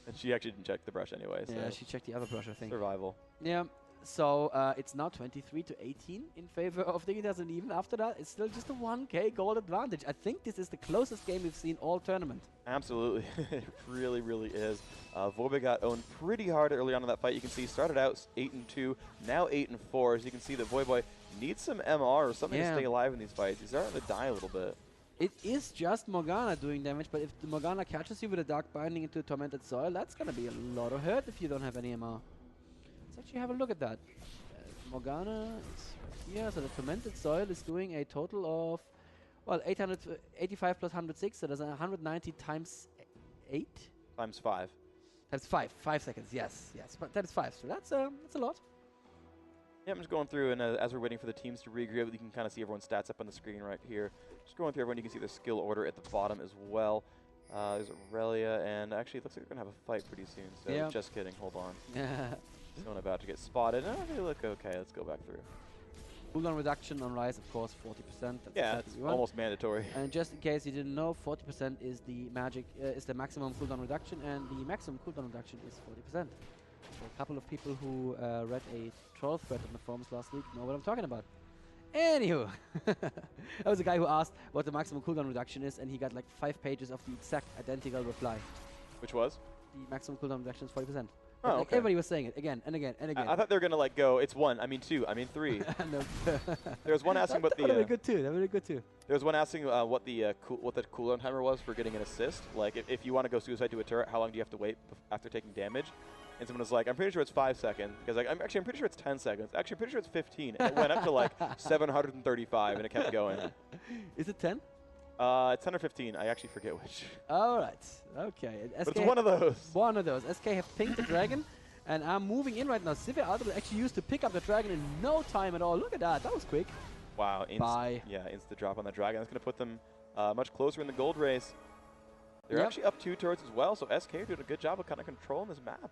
And she actually didn't check the brush anyway. Yeah, she checked the other brush, I think. Survival. Yeah. So it's now 23 to 18 in favor of Dignitas, and even after that, it's still just a 1k gold advantage. I think this is the closest game we've seen all tournament. Absolutely. It really, really is. Voiba got owned pretty hard early on in that fight. You can see he started out 8-2, now 8-4. As you can see that Voiboy needs some MR or something to stay alive in these fights. He's starting to die a little bit. It is just Morgana doing damage, but if the Morgana catches you with a Dark Binding into Tormented Soil, that's going to be a lot of hurt if you don't have any MR. Let's actually have a look at that. Morgana is right here, so the Tormented Soil is doing a total of, well, 885 plus 106, so that's 190 times 8? Times 5. Times 5. 5 seconds, yes. But times 5, so that's a lot. Yeah, I'm just going through, and as we're waiting for the teams to regroup, you can kind of see everyone's stats up on the screen right here. Just going through everyone, you can see the skill order at the bottom as well. There's Aurelia, and actually it looks like we're going to have a fight pretty soon, so just kidding, hold on. Someone about to get spotted. Oh, they look okay. Let's go back through. Cooldown reduction on Rise, of course, 40%. That's it's almost mandatory. And just in case you didn't know, 40% is the is the maximum cooldown reduction, and the maximum cooldown reduction is 40%. So a couple of people who read a troll thread on the forums last week know what I'm talking about. Anywho, that was a guy who asked what the maximum cooldown reduction is, and he got like 5 pages of the exact identical reply. Which was? The maximum cooldown reduction is 40%. Oh, okay. Everybody was saying it again and again and again. I thought they were going to like go, it's 1, I mean 2, I mean 3. No. There was one asking what the... That would be good too. That would be good too. There was one asking what the cooldown timer was for getting an assist. Like, if you want to go suicide to a turret, how long do you have to wait after taking damage? And someone was like, I'm pretty sure it's 5 seconds. Because like, I'm pretty sure it's 10 seconds. Actually, I'm pretty sure it's 15. And it went up to like 735, and it kept going. Is it 10? It's 10 or 15. I actually forget which. All right. Okay. But it's one of those. One of those. SK have pinged the dragon, and I'm moving in right now. Sivir ultimate actually used to pick up the dragon in no time at all. Look at that. That was quick. Wow. Bye. Yeah, insta drop on the dragon. That's going to put them much closer in the gold race. They're actually up 2 turrets as well, so SK are doing a good job of kind of controlling this map.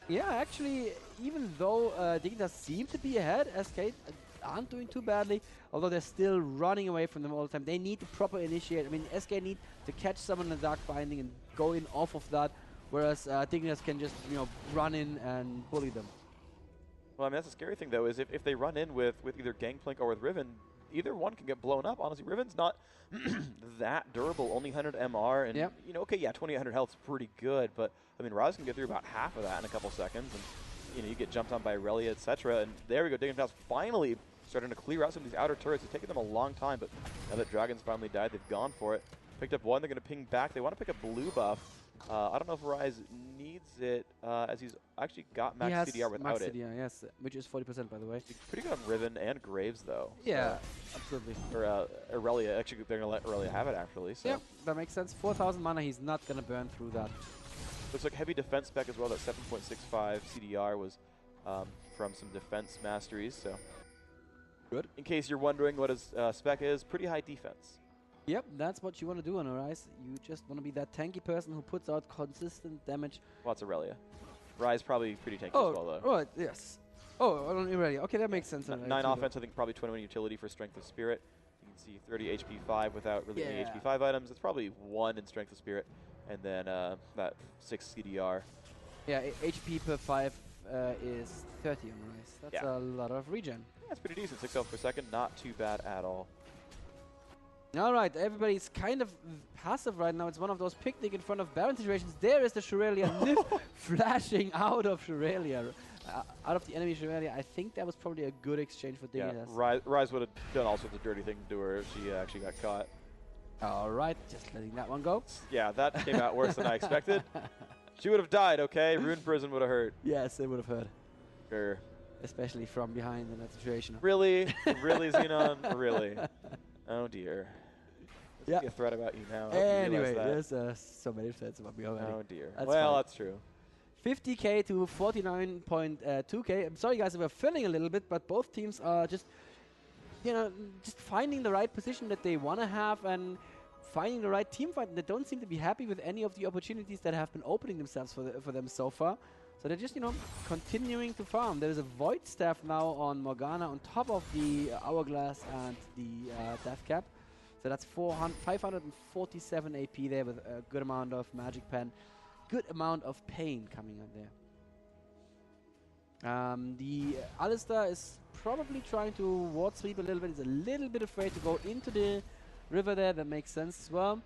Yeah, actually, even though Dignitas seem to be ahead, SK aren't doing too badly, although they're still running away from them all the time. They need to proper initiate. I mean, SK need to catch someone in the Dark Binding and go in off of that, whereas Dignitas can just, you know, run in and bully them. Well, I mean, that's the scary thing, though, is if they run in with either Gangplank or with Riven, either one can get blown up. Honestly, Riven's not that durable, only 100 MR, and, you know, okay, yeah, 2800 health's pretty good, but, I mean, Raz can get through about half of that in a couple seconds, and, you know, you get jumped on by Aurelia, etc., and there we go, Dignitas finally starting to clear out some of these outer turrets. It's taken them a long time, but now that Dragons finally died, they've gone for it. Picked up one, they're going to ping back. They want to pick up blue buff. I don't know if Rise needs it, as he's actually got max CDR without max it. CDR, yes, which is 40% by the way. He's pretty good on Riven and Graves, though. Yeah, absolutely. Or Aurelia, actually, they're going to let Aurelia have it, actually. So. Yeah, that makes sense. 4,000 mana, he's not going to burn through that. Looks like heavy defense spec as well. That 7.65 CDR was from some defense masteries. So, good. In case you're wondering what his spec is, pretty high defense. Yep, that's what you want to do on Rise. You just want to be that tanky person who puts out consistent damage. Well, it's Aurelia. Rise probably pretty tanky as well, though. Oh, yes. Oh, on Aurelia. Okay, that makes sense. 9 offense, I think probably 21 utility for Strength of Spirit. You can see 30 HP 5 without really any HP 5 items. It's probably 1 in Strength of Spirit, and then that 6 CDR. Yeah, HP per 5 is 30 on Rise. That's a lot of regen. Yeah, that's pretty decent. 6 health per second, not too bad at all. All right, everybody's kind of passive right now. It's one of those picnic in front of Baron situations. There is the Shurelia flashing out of Shurelia, out of the enemy Shurelia. I think that was probably a good exchange for Dignitas. Yeah, Rise would have done all sorts of dirty things to her if she actually got caught. All right, just letting that one go. Yeah, that came out worse than I expected. She would have died, okay? Rune Prison would have hurt. Yes, it would have hurt. Sure. Especially from behind in that situation. Really? Really, Xenon? Really? Oh, dear. There's a threat about you now. Anyway, there's so many threats about me already. Oh, dear. That's well, fine. That's true. 50k to 49.2k. I'm sorry, guys, we're filling a little bit, but both teams are just, you know, just finding the right position that they want to have and finding the right team fight. And they don't seem to be happy with any of the opportunities that have been opening themselves for them so far. So they're just, you know, continuing to farm. There's a Void Staff now on Morgana on top of the Hourglass and the Death Cap. So that's 547 AP there with a good amount of Magic Pen. Good amount of pain coming out there. The Alistar is probably trying to ward sweep a little bit. He's a little bit afraid to go into the river there. That makes sense as well. So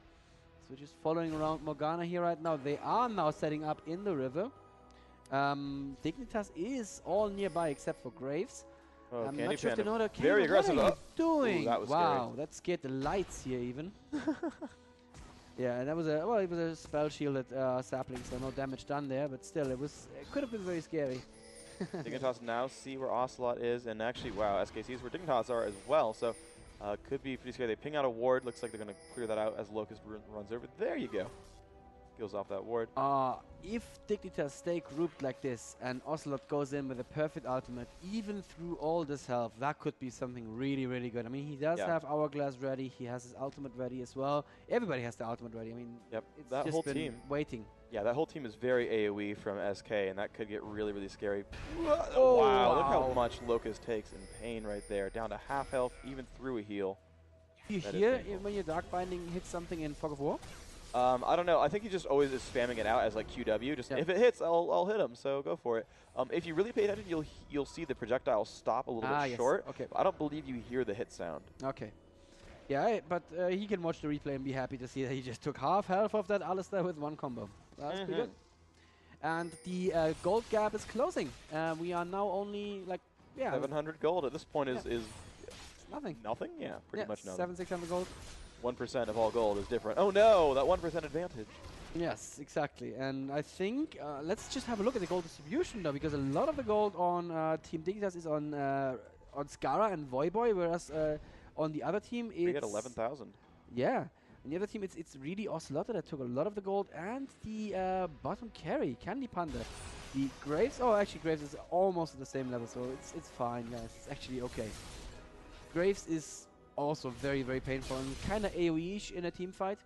we're just following around Morgana here right now. They are now setting up in the river. Dignitas is all nearby except for Graves. Oh, I'm not sure if they know that. Very aggressive. What are you doing? Ooh, that was wow, scary. that scared the lights here even. Yeah, and that was a, well, it was a spell shielded sapling, so no damage done there, but still, it could have been very scary. Dignitas now see where Ocelot is, and actually, wow, SK sees where Dignitas are as well, so could be pretty scary. They ping out a ward, looks like they're going to clear that out as Locust runs over. There you go. Kills off that ward. If Dignitas stay grouped like this and Ocelot goes in with a perfect ultimate, even through all this health, that could be something really, really good. I mean, he does have Hourglass ready. He has his ultimate ready as well. Everybody has the ultimate ready. I mean, it's that just whole been team waiting. Yeah, that whole team is very AoE from SK, and that could get really, really scary. Oh, wow, look how much Locust takes in pain right there. Down to half health, even through a heal. You hear when your Dark Binding hits something in Fog of War? I don't know. I think he just always is spamming it out as like QW. Just if it hits, I'll hit him. So go for it. If you really pay attention, you'll see the projectile stop a little bit short. Okay. I don't believe you hear the hit sound. Okay. Yeah, but he can watch the replay and be happy to see that he just took half health of that Alistar with one combo. That's pretty good. And the gold gap is closing. We are now only like 700 gold at this point is nothing. Nothing? Yeah, pretty much nothing. 600 gold. 1% of all gold is different. Oh no, that 1% advantage. Yes, exactly. And I think let's just have a look at the gold distribution though, because a lot of the gold on Team Dignitas is on Skara and Voyboy, whereas on the other team it's... We get 11,000. Yeah. On the other team it's really Ocelot that took a lot of the gold, and the bottom carry, Candy Panda. The Graves, actually Graves is almost at the same level, so it's fine, guys. It's actually okay. Graves is also very, very painful and kind of AoE-ish in a team fight,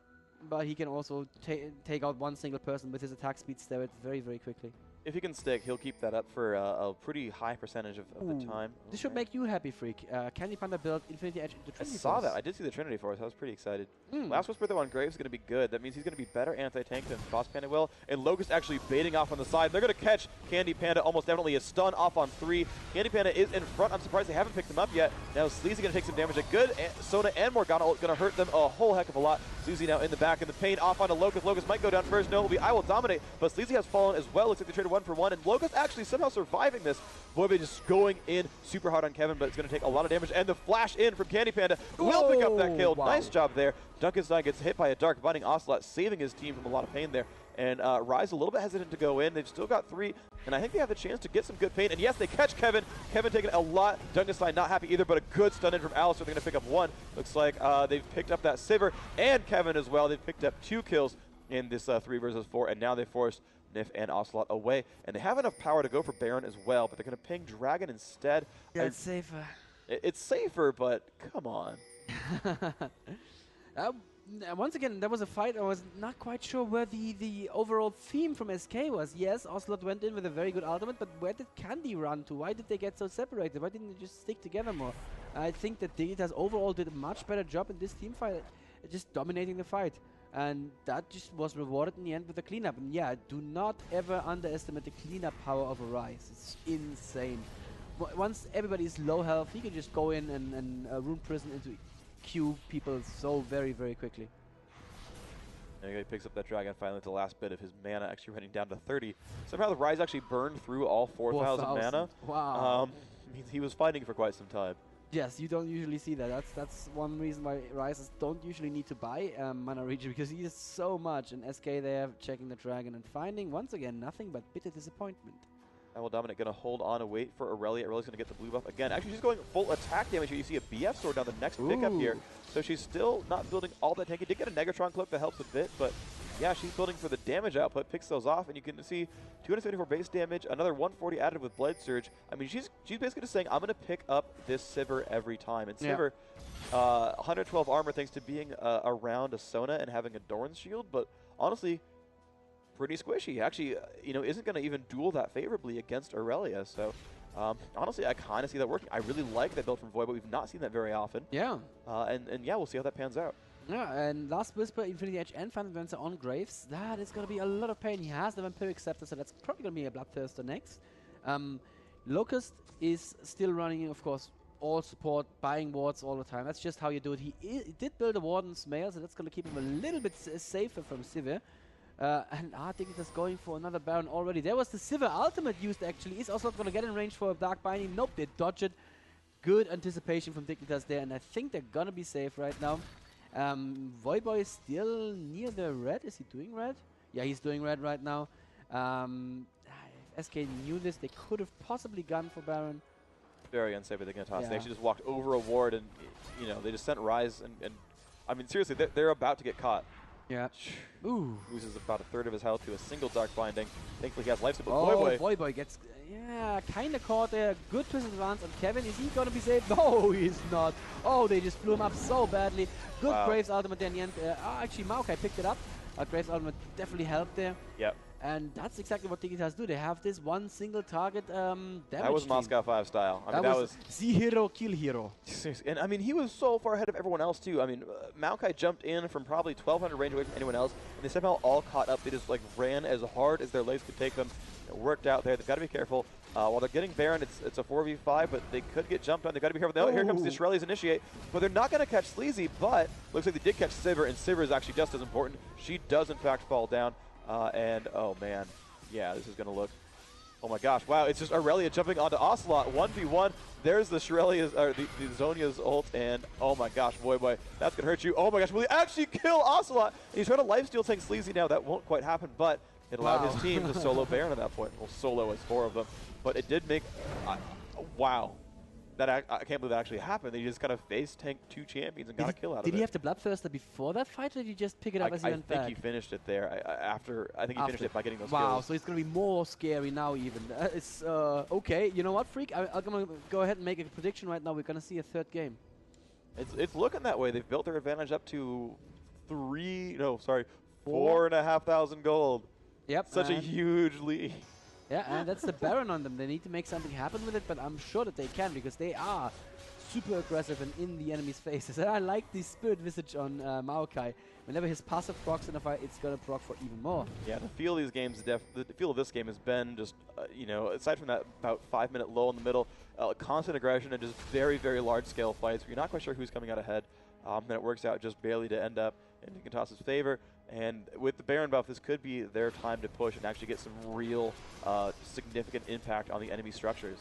but he can also take out one single person with his attack speed steroid very, very quickly. If he can stick, he'll keep that up for a pretty high percentage of the time. This should make you happy, Freak. Candy Panda built Infinity Edge into Trinity I saw Force. that. I did see the Trinity Force. I was pretty excited. Last Whisper, though, on Graves is going to be good. That means he's going to be better anti-tank than Frost Panda will. And Locust actually baiting off on the side. They're going to catch Candy Panda almost definitely a stun off on 3. Candy Panda is in front. I'm surprised they haven't picked him up yet. Now Sleazy going to take some damage. A good Sona and Morgana going to hurt them a whole heck of a lot. Sleazy now in the back in the paint. Off onto Locust. Locust might go down first. No, it will be I will dominate. But Sleazy has fallen as well. Looks like they traded 1 for 1. And Locust actually somehow surviving this. Voivoy just going in super hard on Kevin, but it's going to take a lot of damage. And the flash in from Candy Panda will pick up that kill. Wow. Nice job there. Duncanstein gets hit by a Dark Binding Ocelot, saving his team from a lot of pain there. And Rise a little bit hesitant to go in. They've still got 3, and I think they have the chance to get some good pain. And yes, they catch Kevin. Kevin taking a lot. Duncanstein not happy either, but a good stun in from Alistair. They're going to pick up 1. Looks like they've picked up that Sivir and Kevin as well. They've picked up 2 kills in this 3 versus 4, and now they forced Nif and Ocelot away. And they have enough power to go for Baron as well, but they're going to ping Dragon instead. Yeah, it's safer. It's safer, but come on. Once again, there was a fight. I was not quite sure where the overall theme from SK was. Yes, Ocelot went in with a very good ultimate, but where did Candy run to? Why did they get so separated? Why didn't they just stick together more? I think that Dignitas overall did a much better job in this team fight, just dominating the fight. And that just was rewarded in the end with the cleanup. And yeah, do not ever underestimate the cleanup power of a Rise. It's insane. Once everybody is low health, he can just go in and Rune Prison into Q people so very, very quickly. There he picks up that Dragon finally at the last bit of his mana, actually running down to 30. Somehow the Rise actually burned through all 4,000 mana. Wow. Means he was fighting for quite some time. Yes, you don't usually see that. That's one reason why Rises don't usually need to buy mana regen, because he is so much. And SK there checking the Dragon and finding, once again, nothing but bitter disappointment. I will Dominic going to hold on and wait for Aurelia. Aurelia's going to get the blue buff again. Actually, she's going full attack damage here. You see a BF sword down the next pickup here. So she's still not building all that tanky. Did get a Negatron cloak that helps a bit, but yeah, she's building for the damage output, picks those off, and you can see 274 base damage, another 140 added with Blade Surge. I mean, she's basically just saying, I'm going to pick up this Sivir every time. And Sivir, 112 armor thanks to being around a Sona and having a Doran's shield, but honestly, pretty squishy. Actually, you know, isn't going to even duel that favorably against Aurelia. So, honestly, I kind of see that working. I really like that build from Void, but we've not seen that very often. Yeah. And yeah, we'll see how that pans out. Yeah, and Last Whisper, Infinity Edge, and Final Dancer on Graves. That is going to be a lot of pain. He has the Vampiric Scepter, so that's probably going to be a Bloodthirster next. Locust is still running, of course, all support, buying wards all the time. That's just how you do it. He did build a Warden's Mail, so that's going to keep him a little bit safer from Sivir. And Dignitas going for another Baron already. There was the Sivir ultimate used, actually. Is also going to get in range for a Dark Binding. Nope, they dodge it. Good anticipation from Dignitas there, and I think they're going to be safe right now. Voiboy is still near the red. Is he doing red? Yeah, he's doing red right now. If SK knew this, they could have possibly gone for Baron. Very unsafe with Dignitas. Yeah. They actually just walked over a ward, and you know, they just sent Rise, and I mean, seriously, they're about to get caught. Yeah. Ooh. Loses about a third of his health to a single Dark Binding. Thankfully, he has life steal, but Voiboy gets, yeah, kind of caught there. Good twist advance on Kevin. Is he going to be saved? No, he's not. Oh, they just blew him up so badly. Good Graves ultimate there in the end. Actually, Maokai picked it up. Graves ultimate definitely helped there. Yep. And that's exactly what Dignitas do. They have this one single target damage. That was Moscow 5 style. I mean, that was the hero kill hero. And I mean, he was so far ahead of everyone else too. I mean, Maokai jumped in from probably 1,200 range away from anyone else, and they somehow all caught up. They just like ran as hard as their legs could take them. It worked out there. They've got to be careful. While they're getting Baron, it's a 4v5, but they could get jumped on. They've got to be careful. Here comes the Shirelli's Initiate, but they're not going to catch Sleazy, but looks like they did catch Sivir, and Sivir is actually just as important. She does, in fact, fall down. And, oh, man. Yeah, this is going to look... Oh, my gosh. Wow, it's just Aurelia jumping onto Ocelot. 1v1. There's the Shirellia's, or the Zhonya's ult, and, oh, my gosh, boy, that's going to hurt you. Oh, my gosh, will he actually kill Ocelot? He's trying to lifesteal tank Sleazy now. That won't quite happen, but it allowed his team to solo Baron at that point. Well, solo as 4 of them. But it did make... wow. That I can't believe that actually happened. They just kind of face tanked 2 champions and got a kill out of it. Did he have the Bloodthirster before that fight, or did he just pick it up as he went back? I think he finished it there. I think he finished it by getting those kills. Wow, so it's going to be more scary now even. It's, okay, you know what, Freak? I'm going to go ahead and make a prediction right now. We're going to see a 3rd game. It's looking that way. They've built their advantage up to 4,500 gold. Yep. Such a huge lead. Yeah, and that's the Baron on them. They need to make something happen with it, but I'm sure that they can because they are super aggressive and in the enemy's faces. And I like the Spirit Visage on Maokai. Whenever his passive procs in a fight, it's going to proc for even more. Yeah, the feel of these games, the feel of this game has been just, you know, aside from that about 5-minute lull in the middle, constant aggression and just very, very large-scale fights where you're not quite sure who's coming out ahead. And it works out just barely to end up in Nikitas's favor. And with the Baron buff, this could be their time to push and actually get some real significant impact on the enemy structures.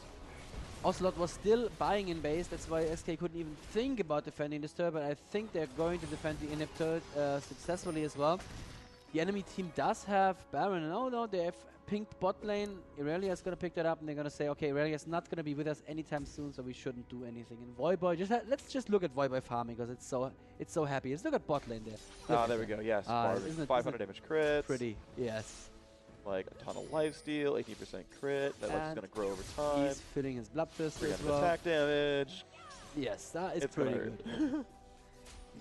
Ocelot was still buying in base, that's why SK couldn't even think about defending this turret, but I think they're going to defend the inhib turret successfully as well. The enemy team does have Baron, and oh no, they have pinged bot lane. Irelia is going to pick that up, and they're going to say, okay, Irelia is not going to be with us anytime soon, so we shouldn't do anything. And Voyboy, let's just look at Voyboy farming, because it's so happy. Let's look at bot lane there. Ah, there we go, yes. 500 damage crits. Pretty, yes. Like a ton of lifesteal, 18% crit. That looks going to grow over time. He's filling his bloodthirst as 300 well. attack damage. Yes, that is It's pretty good.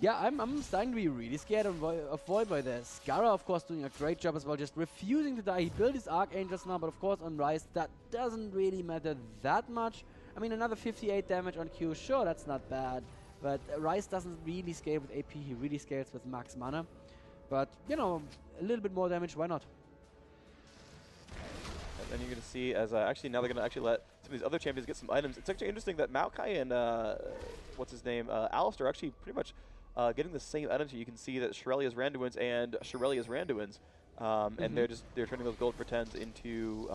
Yeah, I'm starting to be really scared of Voyboy there. Skara, of course, doing a great job as well, just refusing to die. He built his Archangels now, but of course on Ryze, that doesn't really matter that much. I mean, another 58 damage on Q, sure, that's not bad. But Ryze doesn't really scale with AP, he really scales with max mana. But, you know, a little bit more damage, why not? And then you're going to see as actually now they're going to actually let some of these other champions get some items. It's actually interesting that Maokai and what's his name, Alistar actually pretty much getting the same items. You can see that Shirelia's Randuin's and Shirelia's Randuin's, and they're turning those gold pretends into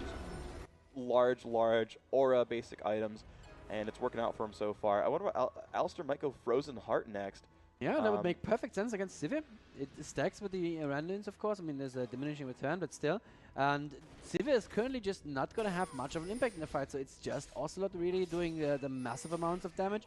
just large aura basic items, and it's working out for him so far. I wonder what Alistar might go Frozen Heart next. Yeah, that would make perfect sense against Civi. It stacks with the Randuins, of course. I mean, there's a diminishing return, but still. And Civi is currently just not going to have much of an impact in the fight, so it's just Ocelot really doing the massive amounts of damage.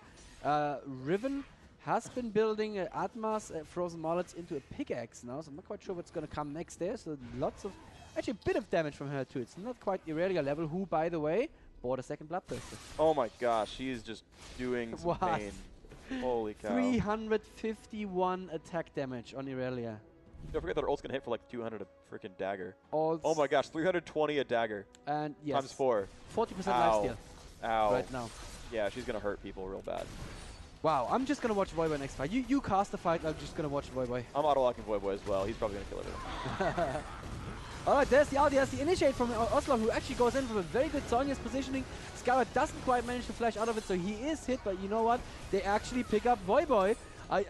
Riven has been building Atma's Frozen Mallets into a pickaxe now, so I'm not quite sure what's going to come next there. So lots of, actually a bit of damage from her too. It's not quite Irelia level, who, by the way, bought a second Bloodthirster. Oh my gosh, she is just doing some pain. Holy cow. 351 attack damage on Irelia. Don't forget that her ult's going to hit for like 200 a freaking dagger. Oh my gosh, 320 a dagger. And yes. Times 4. 40% lifesteal. Ow. Right now. Yeah, she's going to hurt people real bad. Wow, I'm just going to watch Voyboy next fight. You cast the fight, I'm just going to watch Voyboy. I'm auto-locking Voyboy as well. He's probably going to kill everyone. Alright, there's the initiate from Ocelot, who actually goes in from a very good Sonya's positioning. Skara doesn't quite manage to flash out of it, so he is hit, but you know what? They actually pick up Voyboy. I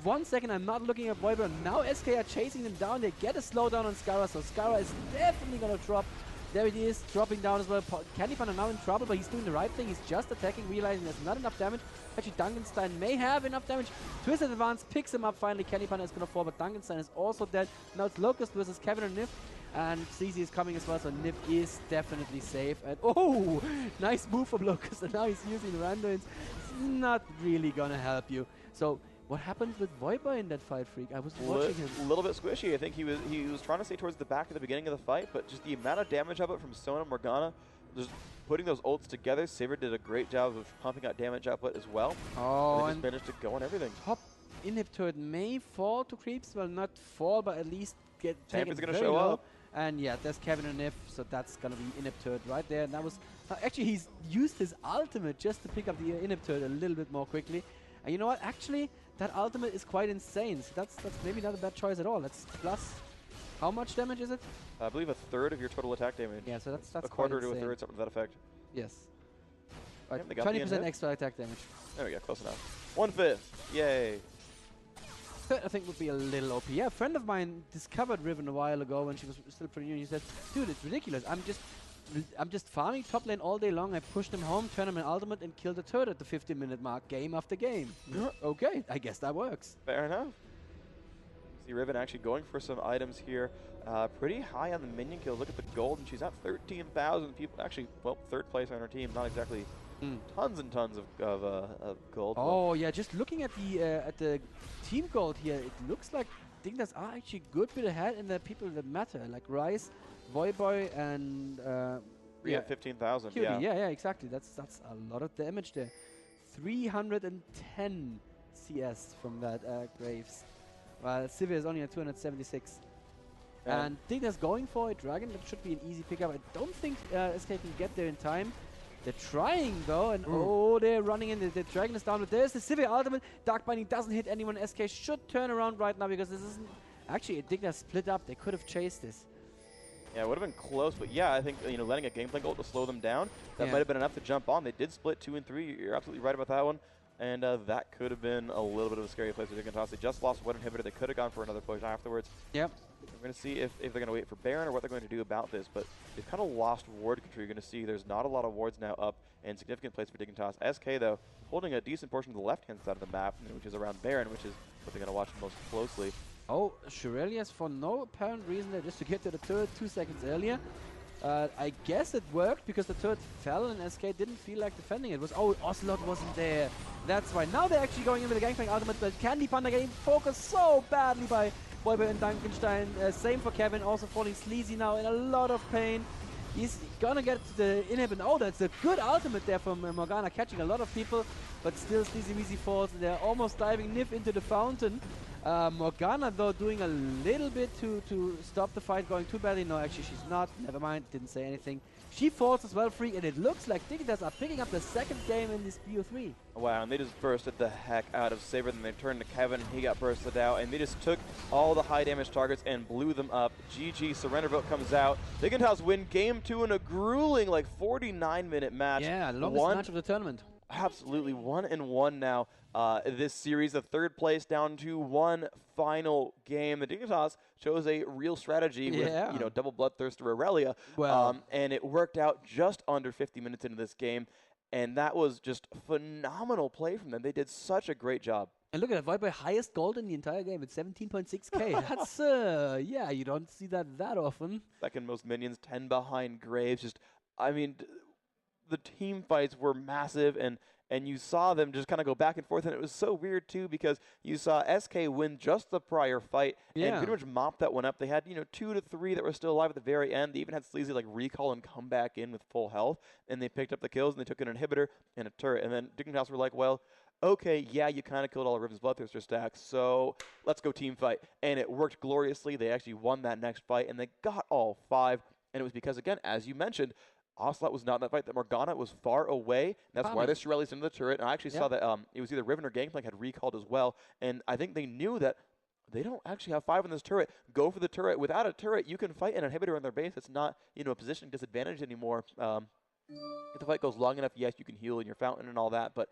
1 second, I'm not looking at Voyboy. Now SK are chasing them down. They get a slowdown on Skara, so Skara is definitely going to drop. There he is, dropping down as well. Candypan are now in trouble, but he's doing the right thing. He's just attacking, realizing there's not enough damage. Actually, Duncanstein may have enough damage. Twisted Advance picks him up finally. Candypan is going to fall, but Duncanstein is also dead. Now it's Locust versus Kevin and Nif. And CZ is coming as well, so Nif is definitely safe. And oh, nice move from Locust, and now he's using Randuins. It's not really going to help you. So what happened with Voyboy in that fight, Freak? I was watching him. A little bit squishy. I think he was trying to stay towards the back at the beginning of the fight, but just the amount of damage output from Sona Morgana, just putting those ults together, Saber did a great job of pumping out damage output as well. Oh, and they just managed to go on everything. Top inhib turret may fall to creeps. Well, not fall, but at least get taken Champion's going to very show low. up. And yeah, there's Kevin and Nif, so that's going to be inhib turret right there. And that was actually, he's used his ultimate just to pick up the inhib turret a little bit more quickly. And you know what? Actually, that ultimate is quite insane. So that's maybe not a bad choice at all. That's plus, how much damage is it? I believe a third of your total attack damage. Yeah, so that's a quarter to a third, something to that effect. Yes. Right, 20% extra attack damage. There we go, close enough. 1/5. Yay. I think would be a little OP. Yeah, a friend of mine discovered Riven a while ago when she was still pretty new. He said, "Dude, it's ridiculous. I'm just farming top lane all day long. I pushed him home, turn him in ultimate, and killed the turret at the 15-minute mark, game after game." Okay, I guess that works. Fair enough. See Riven actually going for some items here. Pretty high on the minion kills. Look at the gold, and she's at 13,000 people. Actually, well, third place on her team. Not exactly tons and tons of gold. Oh yeah, just looking at the team gold here, it looks like things are actually good bit ahead in the people that matter, like Ryze, Voyboy, and yeah, 15,000. Yeah, exactly. That's a lot of damage there. 310 CS from that Graves. While Civi is only at 276. And Digna's going for a Dragon. That should be an easy pickup. I don't think SK can get there in time. They're trying though, and they're running in. The Dragon is down, but there's the Civic Ultimate. Dark Binding doesn't hit anyone. SK should turn around right now because this isn't... Actually, Digna split up. They could have chased this. Yeah, it would have been close, but yeah, I think, letting a Gangplank ult to slow them down, that might have been enough to jump on. They did split 2 and 3. You're absolutely right about that one. And that could have been a little bit of a scary place for Dignitas. They just lost one inhibitor. They could have gone for another push afterwards. Yep. We're going to see if they're going to wait for Baron or what they're going to do about this, but they've kind of lost ward control. You're going to see there's not a lot of wards now up in significant place for Dignitas. SK, though, holding a decent portion of the left-hand side of the map, which is around Baron, which is what they're going to watch most closely. Oh, Shirelius, for no apparent reason, just to get to the turret 2 seconds earlier. I guess it worked because the turret fell and SK didn't feel like defending it. Ocelot wasn't there. That's why. Now they're actually going in with the Gangplank ultimate, but Candy Panda getting focused so badly by Boyber and Dunkenstein. Same for Kevin, also falling sleazy now in a lot of pain. He's gonna get the inhib, and that's a good ultimate there from Morgana, catching a lot of people, but still Sleazy Weezy falls. They're almost diving Nif into the fountain. Morgana, though, doing a little bit to stop the fight going too badly. No, actually, she's not. Never mind, didn't say anything. She falls as well free, and it looks like Dignitas are picking up the second game in this BO3. Wow, and they just bursted the heck out of Saber. Then they turned to Kevin, he got bursted out, and they just took all the high damage targets and blew them up. GG, surrender vote comes out. Dignitas win game 2 in a grueling, 49-minute match. Yeah, longest match of the tournament. Absolutely, 1-1 now. This series, the third place down to one final game. The Dignitas chose a real strategy with, double Bloodthirster Aurelia, and it worked out just under 50 minutes into this game, and that was just phenomenal play from them. They did such a great job. And look at that, Viper, highest gold in the entire game at 17.6k. That's, you don't see that often. Second most minions, 10 behind Graves. Just, I mean, the team fights were massive, and you saw them just kind of go back and forth, and it was so weird too because you saw SK win just the prior fight and pretty much mop that one up. They had 2 to 3 that were still alive at the very end. They even had Sleazy recall and come back in with full health, and they picked up the kills and they took an inhibitor and a turret. And then Dignitas were like, well, okay, yeah, you kind of killed all of Riven's Bloodthirster stacks, so let's go team fight. And it worked gloriously. They actually won that next fight, and they got all 5. And it was because, again, as you mentioned, Ocelot was not in that fight, that Morgana was far away. That's why they Shirelli's into the turret. And I actually saw that it was either Riven or Gangplank had recalled as well. And I think they knew that they don't actually have 5 in this turret. Go for the turret. Without a turret, you can fight an inhibitor in their base. It's not, a positioning disadvantage anymore. If the fight goes long enough, yes, you can heal in your fountain and all that. But,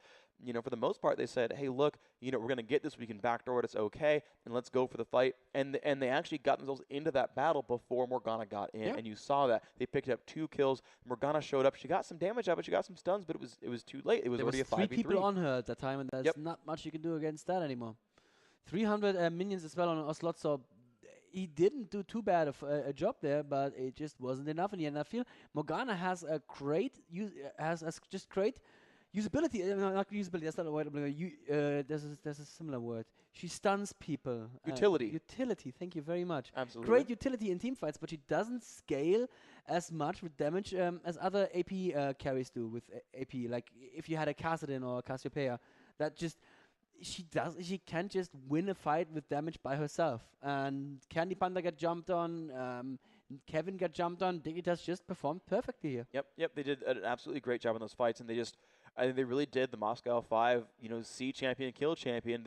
for the most part, they said, hey, look, we're going to get this. We can backdoor it. It's okay. And let's go for the fight. And they actually got themselves into that battle before Morgana got in. And you saw that. They picked up 2 kills. Morgana showed up. She got some damage out, but she got some stuns, but it was too late. It was already a 5v3. 3 people on her at that time, and there's not much you can do against that anymore. 300 minions as well on Ocelot, so he didn't do too bad of a job there, but it just wasn't enough in the end. I feel Morgana has a great great usability. Not usability. That's not a word. There's a similar word. She stuns people. Utility. Utility. Thank you very much. Absolutely. Great utility in team fights, but she doesn't scale as much with damage as other AP carries do with AP. Like if you had a Kassadin or a Cassiopeia, that just she can't just win a fight with damage by herself. And Candy Panda got jumped on, Kevin got jumped on. Dignitas just performed perfectly here. Yep. They did an absolutely great job in those fights, and I think they really did the Moscow 5, C champion, kill champion.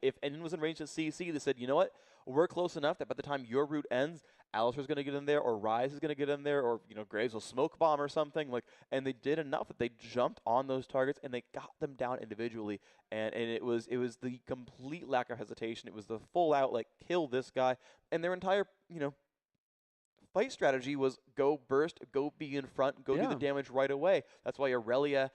If anyone was in range to CC, they said, you know what? We're close enough that by the time your route ends, Alistair's going to get in there, or Rise is going to get in there, or Graves will smoke bomb or something. And they did enough that they jumped on those targets and they got them down individually. And it was the complete lack of hesitation. It was the full out kill this guy, and their entire fight strategy was go burst, go be in front, go do the damage right away. That's why Aurelia,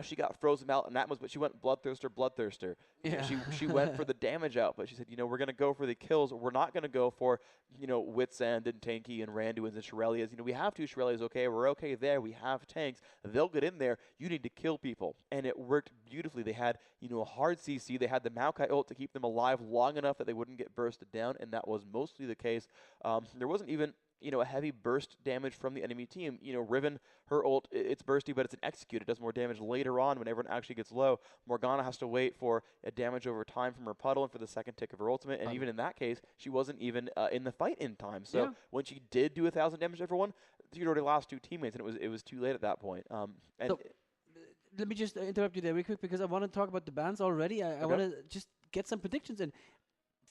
she got frozen out in Atmos, but she went Bloodthirster. Yeah. She went for the damage out, but she said, we're going to go for the kills. We're not going to go for, Wits End and Tanky and Randuins and Shirelias. We have 2 Shirelias, okay, we're okay there. We have tanks. They'll get in there. You need to kill people. And it worked beautifully. They had, a hard CC. They had the Maokai ult to keep them alive long enough that they wouldn't get bursted down, and that was mostly the case. There wasn't even a heavy burst damage from the enemy team. Riven, her ult, it's bursty, but it's an execute. It does more damage later on when everyone actually gets low. Morgana has to wait for a damage over time from her puddle and for the second tick of her ultimate, and even in that case, she wasn't even in the fight in time. So when she did do 1,000 damage to everyone, she'd already lost 2 teammates, and it was too late at that point. So, let me just interrupt you there real quick because I want to talk about the bans already. I want to just get some predictions in.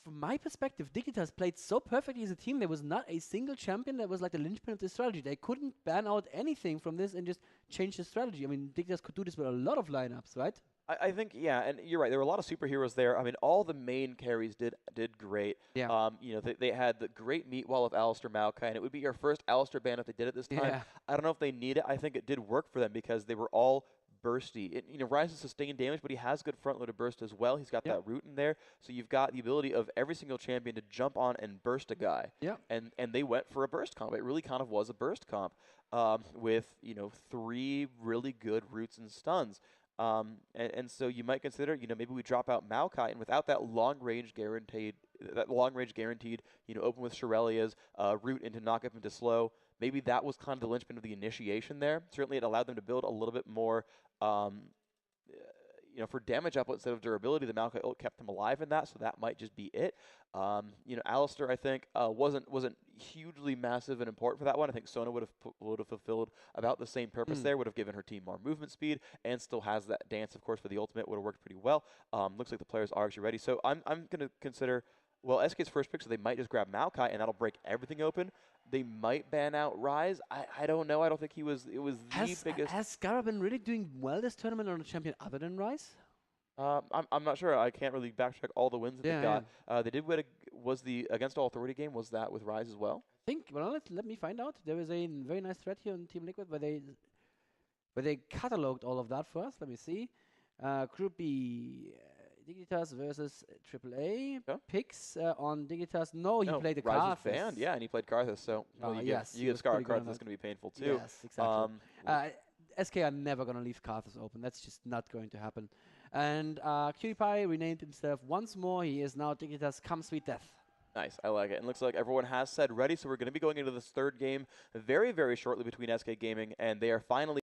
From my perspective, Dignitas played so perfectly as a team. There was not a single champion that was like the linchpin of the strategy. They couldn't ban out anything from this and just change the strategy. I mean, Dignitas could do this with a lot of lineups, right? I think, yeah, and you're right. There were a lot of superheroes there. I mean, all the main carries did great. Yeah. They had the great meat wall of Alistair Maokai, and it would be your first Alistair ban if they did it this time. Yeah. I don't know if they need it. I think it did work for them because they were all bursty. Rise has sustained damage, but he has good front-loaded burst as well. He's got that root in there, so you've got the ability of every single champion to jump on and burst a guy. Yeah. And they went for a burst comp. It really kind of was a burst comp with 3 really good roots and stuns. And so you might consider, maybe we drop out Maokai, and without that long range guaranteed, open with Shirelia's root into knock up into slow. Maybe that was kind of the linchpin of the initiation there. Certainly, it allowed them to build a little bit more, for damage up instead of durability. The Maokai ult kept them alive in that, so that might just be it. Alistair, I think, wasn't hugely massive and important for that one. I think Sona would have fulfilled about the same purpose there. Would have given her team more movement speed, and still has that dance, of course, for the ultimate. Would have worked pretty well. Looks like the players are actually ready. So I'm going to consider. Well, SK's first pick, so they might just grab Maokai, and that'll break everything open. They might ban out Rise. I don't know. I don't think he was. It was the biggest. Has Scarra been really doing well this tournament on a champion other than Rise? I'm not sure. I can't really backtrack all the wins that they got. They did win. Was the Against All Authority game? Was that with Rise as well? I think. Well, let me find out. There was a very nice thread here on Team Liquid where they cataloged all of that for us. Let me see. Group B. Dignitas versus AAA picks on Dignitas. No, he played the Karthus. Banned, yeah, and he played Karthus. So you get Scar Karthus. That's going to be painful too. Yes, exactly. SK are never going to leave Karthus open. That's just not going to happen. And QtPie renamed himself once more. He is now Dignitas Come Sweet Death. Nice, I like it. And looks like everyone has said ready, so we're going to be going into this third game very, very shortly between SK Gaming, and they are finally